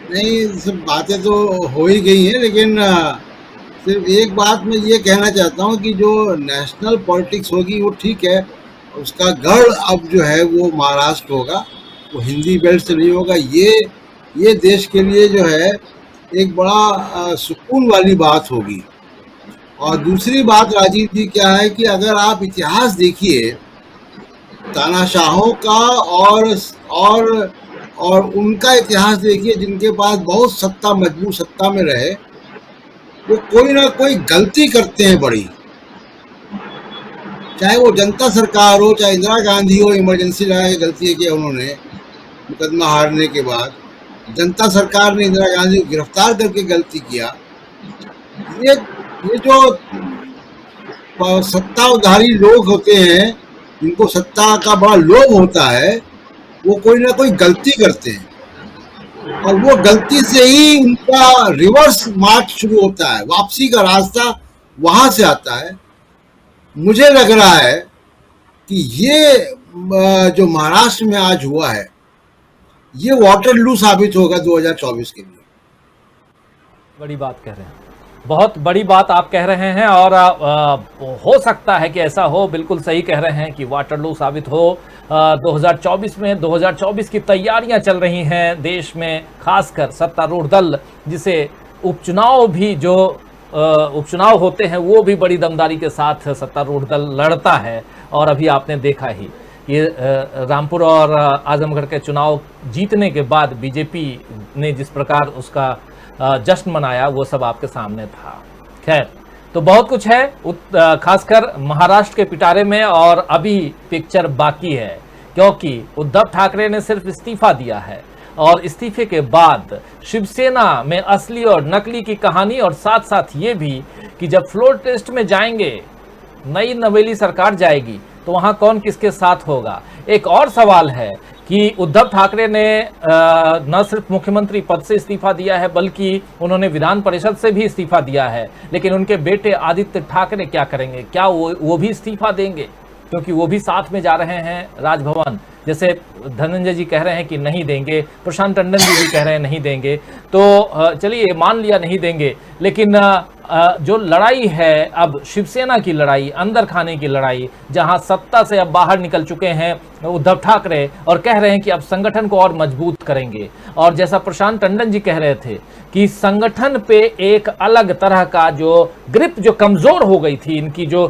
नहीं, सब बातें तो हो ही गई हैं, लेकिन सिर्फ एक बात मैं ये कहना चाहता हूँ कि जो नेशनल पॉलिटिक्स होगी वो ठीक है, उसका गढ़ अब जो है वो महाराष्ट्र होगा, वो हिंदी बेल्ट से नहीं होगा। ये देश के लिए जो है एक बड़ा सुकून वाली बात होगी। और दूसरी बात राजीव जी क्या है कि अगर आप इतिहास देखिए तानाशाहों का और उनका इतिहास देखिए, जिनके पास बहुत सत्ता, मजबूत सत्ता में रहे, वो कोई ना कोई गलती करते हैं बड़ी, चाहे वो जनता सरकार हो, चाहे इंदिरा गांधी हो, इमरजेंसी लगा के गलती किया उन्होंने मुकदमा हारने के बाद। जनता सरकार ने इंदिरा गांधी को गिरफ्तार करके गलती किया। ये जो सत्ताधारी लोग होते हैं, जिनको सत्ता का बड़ा लोभ होता है, वो कोई ना कोई गलती करते हैं और वो गलती से ही उनका रिवर्स मार्च शुरू होता है, वापसी का रास्ता वहां से आता है। मुझे लग रहा है कि ये जो महाराष्ट्र में आज हुआ है, ये वाटरलू साबित होगा 2024 के लिए। बड़ी बात कह रहे हैं, बहुत बड़ी बात आप कह रहे हैं और हो सकता है कि ऐसा हो। बिल्कुल सही कह रहे हैं कि वाटरलू साबित हो 2024 में। 2024 की तैयारियां चल रही हैं देश में, खासकर सत्तारूढ़ दल, जिसे उपचुनाव भी जो उपचुनाव होते हैं वो भी बड़ी दमदारी के साथ सत्तारूढ़ दल लड़ता है। और अभी आपने देखा ही ये रामपुर और आजमगढ़ के चुनाव जीतने के बाद बीजेपी ने जिस प्रकार उसका जश्न मनाया, वो सब आपके सामने था। खैर, तो बहुत कुछ है खासकर महाराष्ट्र के पिटारे में, और अभी पिक्चर बाकी है, क्योंकि उद्धव ठाकरे ने सिर्फ इस्तीफा दिया है और इस्तीफे के बाद शिवसेना में असली और नकली की कहानी, और साथ साथ ये भी कि जब फ्लोर टेस्ट में जाएंगे, नई नवेली सरकार जाएगी, तो वहां कौन किसके साथ होगा। एक और सवाल है कि उद्धव ठाकरे ने न सिर्फ मुख्यमंत्री पद से इस्तीफा दिया है, बल्कि उन्होंने विधान परिषद से भी इस्तीफा दिया है। लेकिन उनके बेटे आदित्य ठाकरे क्या करेंगे? क्या वो भी इस्तीफा देंगे? क्योंकि वो भी साथ में जा रहे हैं राजभवन। जैसे धनंजय जी कह रहे हैं कि नहीं देंगे, प्रशांत टंडन जी भी कह रहे हैं नहीं देंगे, तो चलिए मान लिया नहीं देंगे। लेकिन जो लड़ाई है अब शिवसेना की लड़ाई, अंदर खाने की लड़ाई, जहां सत्ता से अब बाहर निकल चुके हैं उद्धव ठाकरे और कह रहे हैं कि अब संगठन को और मजबूत करेंगे। और जैसा प्रशांत टंडन जी कह रहे थे कि संगठन पे एक अलग तरह का जो ग्रिप जो कमजोर हो गई थी, इनकी जो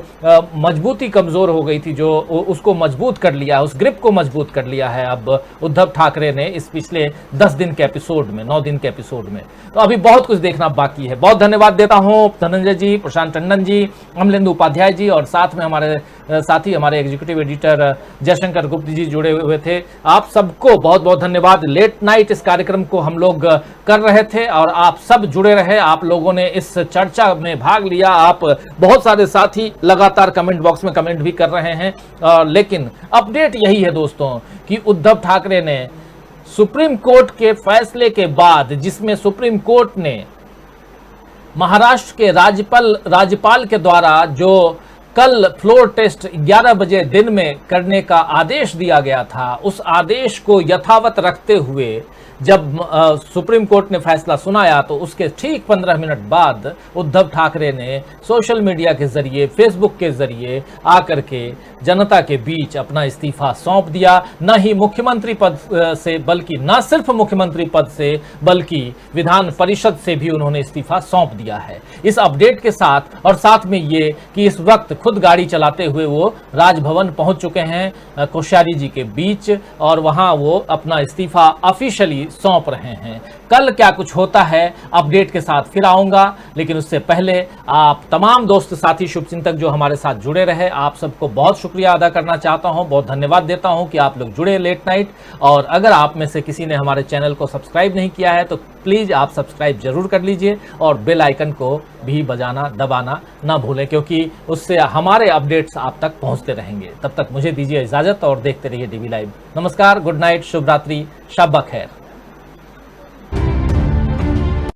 मजबूती कमजोर हो गई थी, जो उसको मजबूत कर लिया, उस ग्रिप को मजबूत कर लिया है अब उद्धव ठाकरे ने इस पिछले 10 दिन के एपिसोड में, 9 दिन के एपिसोड में। तो अभी बहुत कुछ देखना बाकी है। बहुत धन्यवाद देता हूं धनंजय जी, प्रशांत टंडन जी, अमलेंदु उपाध्याय जी, और साथ में हमारे साथी हमारे एग्जीक्यूटिव एडिटर जयशंकर गुप्ता जी जुड़े हुए थे। आप सबको बहुत बहुत धन्यवाद। लेट नाइट इस कार्यक्रम को हम लोग कर रहे थे और आप सब जुड़े रहे, आप लोगों ने इस चर्चा में भाग लिया। आप बहुत सारे साथी लगातार कमेंट बॉक्स में कमेंट भी कर रहे हैं। लेकिन अपडेट यही है दोस्तों कि उद्धव ठाकरे ने सुप्रीम कोर्ट के फैसले के बाद, जिसमें सुप्रीम कोर्ट ने महाराष्ट्र के राज्यपाल के द्वारा जो कल फ्लोर टेस्ट 11 बजे दिन में करने का आदेश दिया गया था, उस आदेश को यथावत रखते हुए जब सुप्रीम कोर्ट ने फैसला सुनाया, तो उसके ठीक 15 मिनट बाद उद्धव ठाकरे ने सोशल मीडिया के जरिए, फेसबुक के जरिए आकर के जनता के बीच अपना इस्तीफा सौंप दिया। न ही मुख्यमंत्री पद से, बल्कि न सिर्फ मुख्यमंत्री पद से, बल्कि विधान परिषद से भी उन्होंने इस्तीफा सौंप दिया है। इस अपडेट के साथ, और साथ में ये कि इस वक्त खुद गाड़ी चलाते हुए वो राजभवन पहुंच चुके हैं कोश्यारी जी के बीच, और वहां वो अपना इस्तीफा ऑफिशियली सौंप रहे हैं। कल क्या कुछ होता है अपडेट के साथ फिर आऊंगा, लेकिन उससे पहले आप तमाम दोस्त साथी शुभचिंतक जो हमारे साथ जुड़े रहे, आप सबको बहुत शुक्रिया अदा करना चाहता हूं, बहुत धन्यवाद देता हूं कि आप लोग जुड़े लेट नाइट। और अगर आप में से किसी ने हमारे चैनल को सब्सक्राइब नहीं किया है तो प्लीज आप सब्सक्राइब जरूर कर लीजिए और बेल आइकन को भी दबाना ना भूलें, क्योंकि उससे हमारे अपडेट्स आप तक पहुंचते रहेंगे। तब तक मुझे दीजिए इजाजत और देखते रहिए डीवी लाइव। नमस्कार, गुड नाइट, शुभ रात्रि, शब बखैर।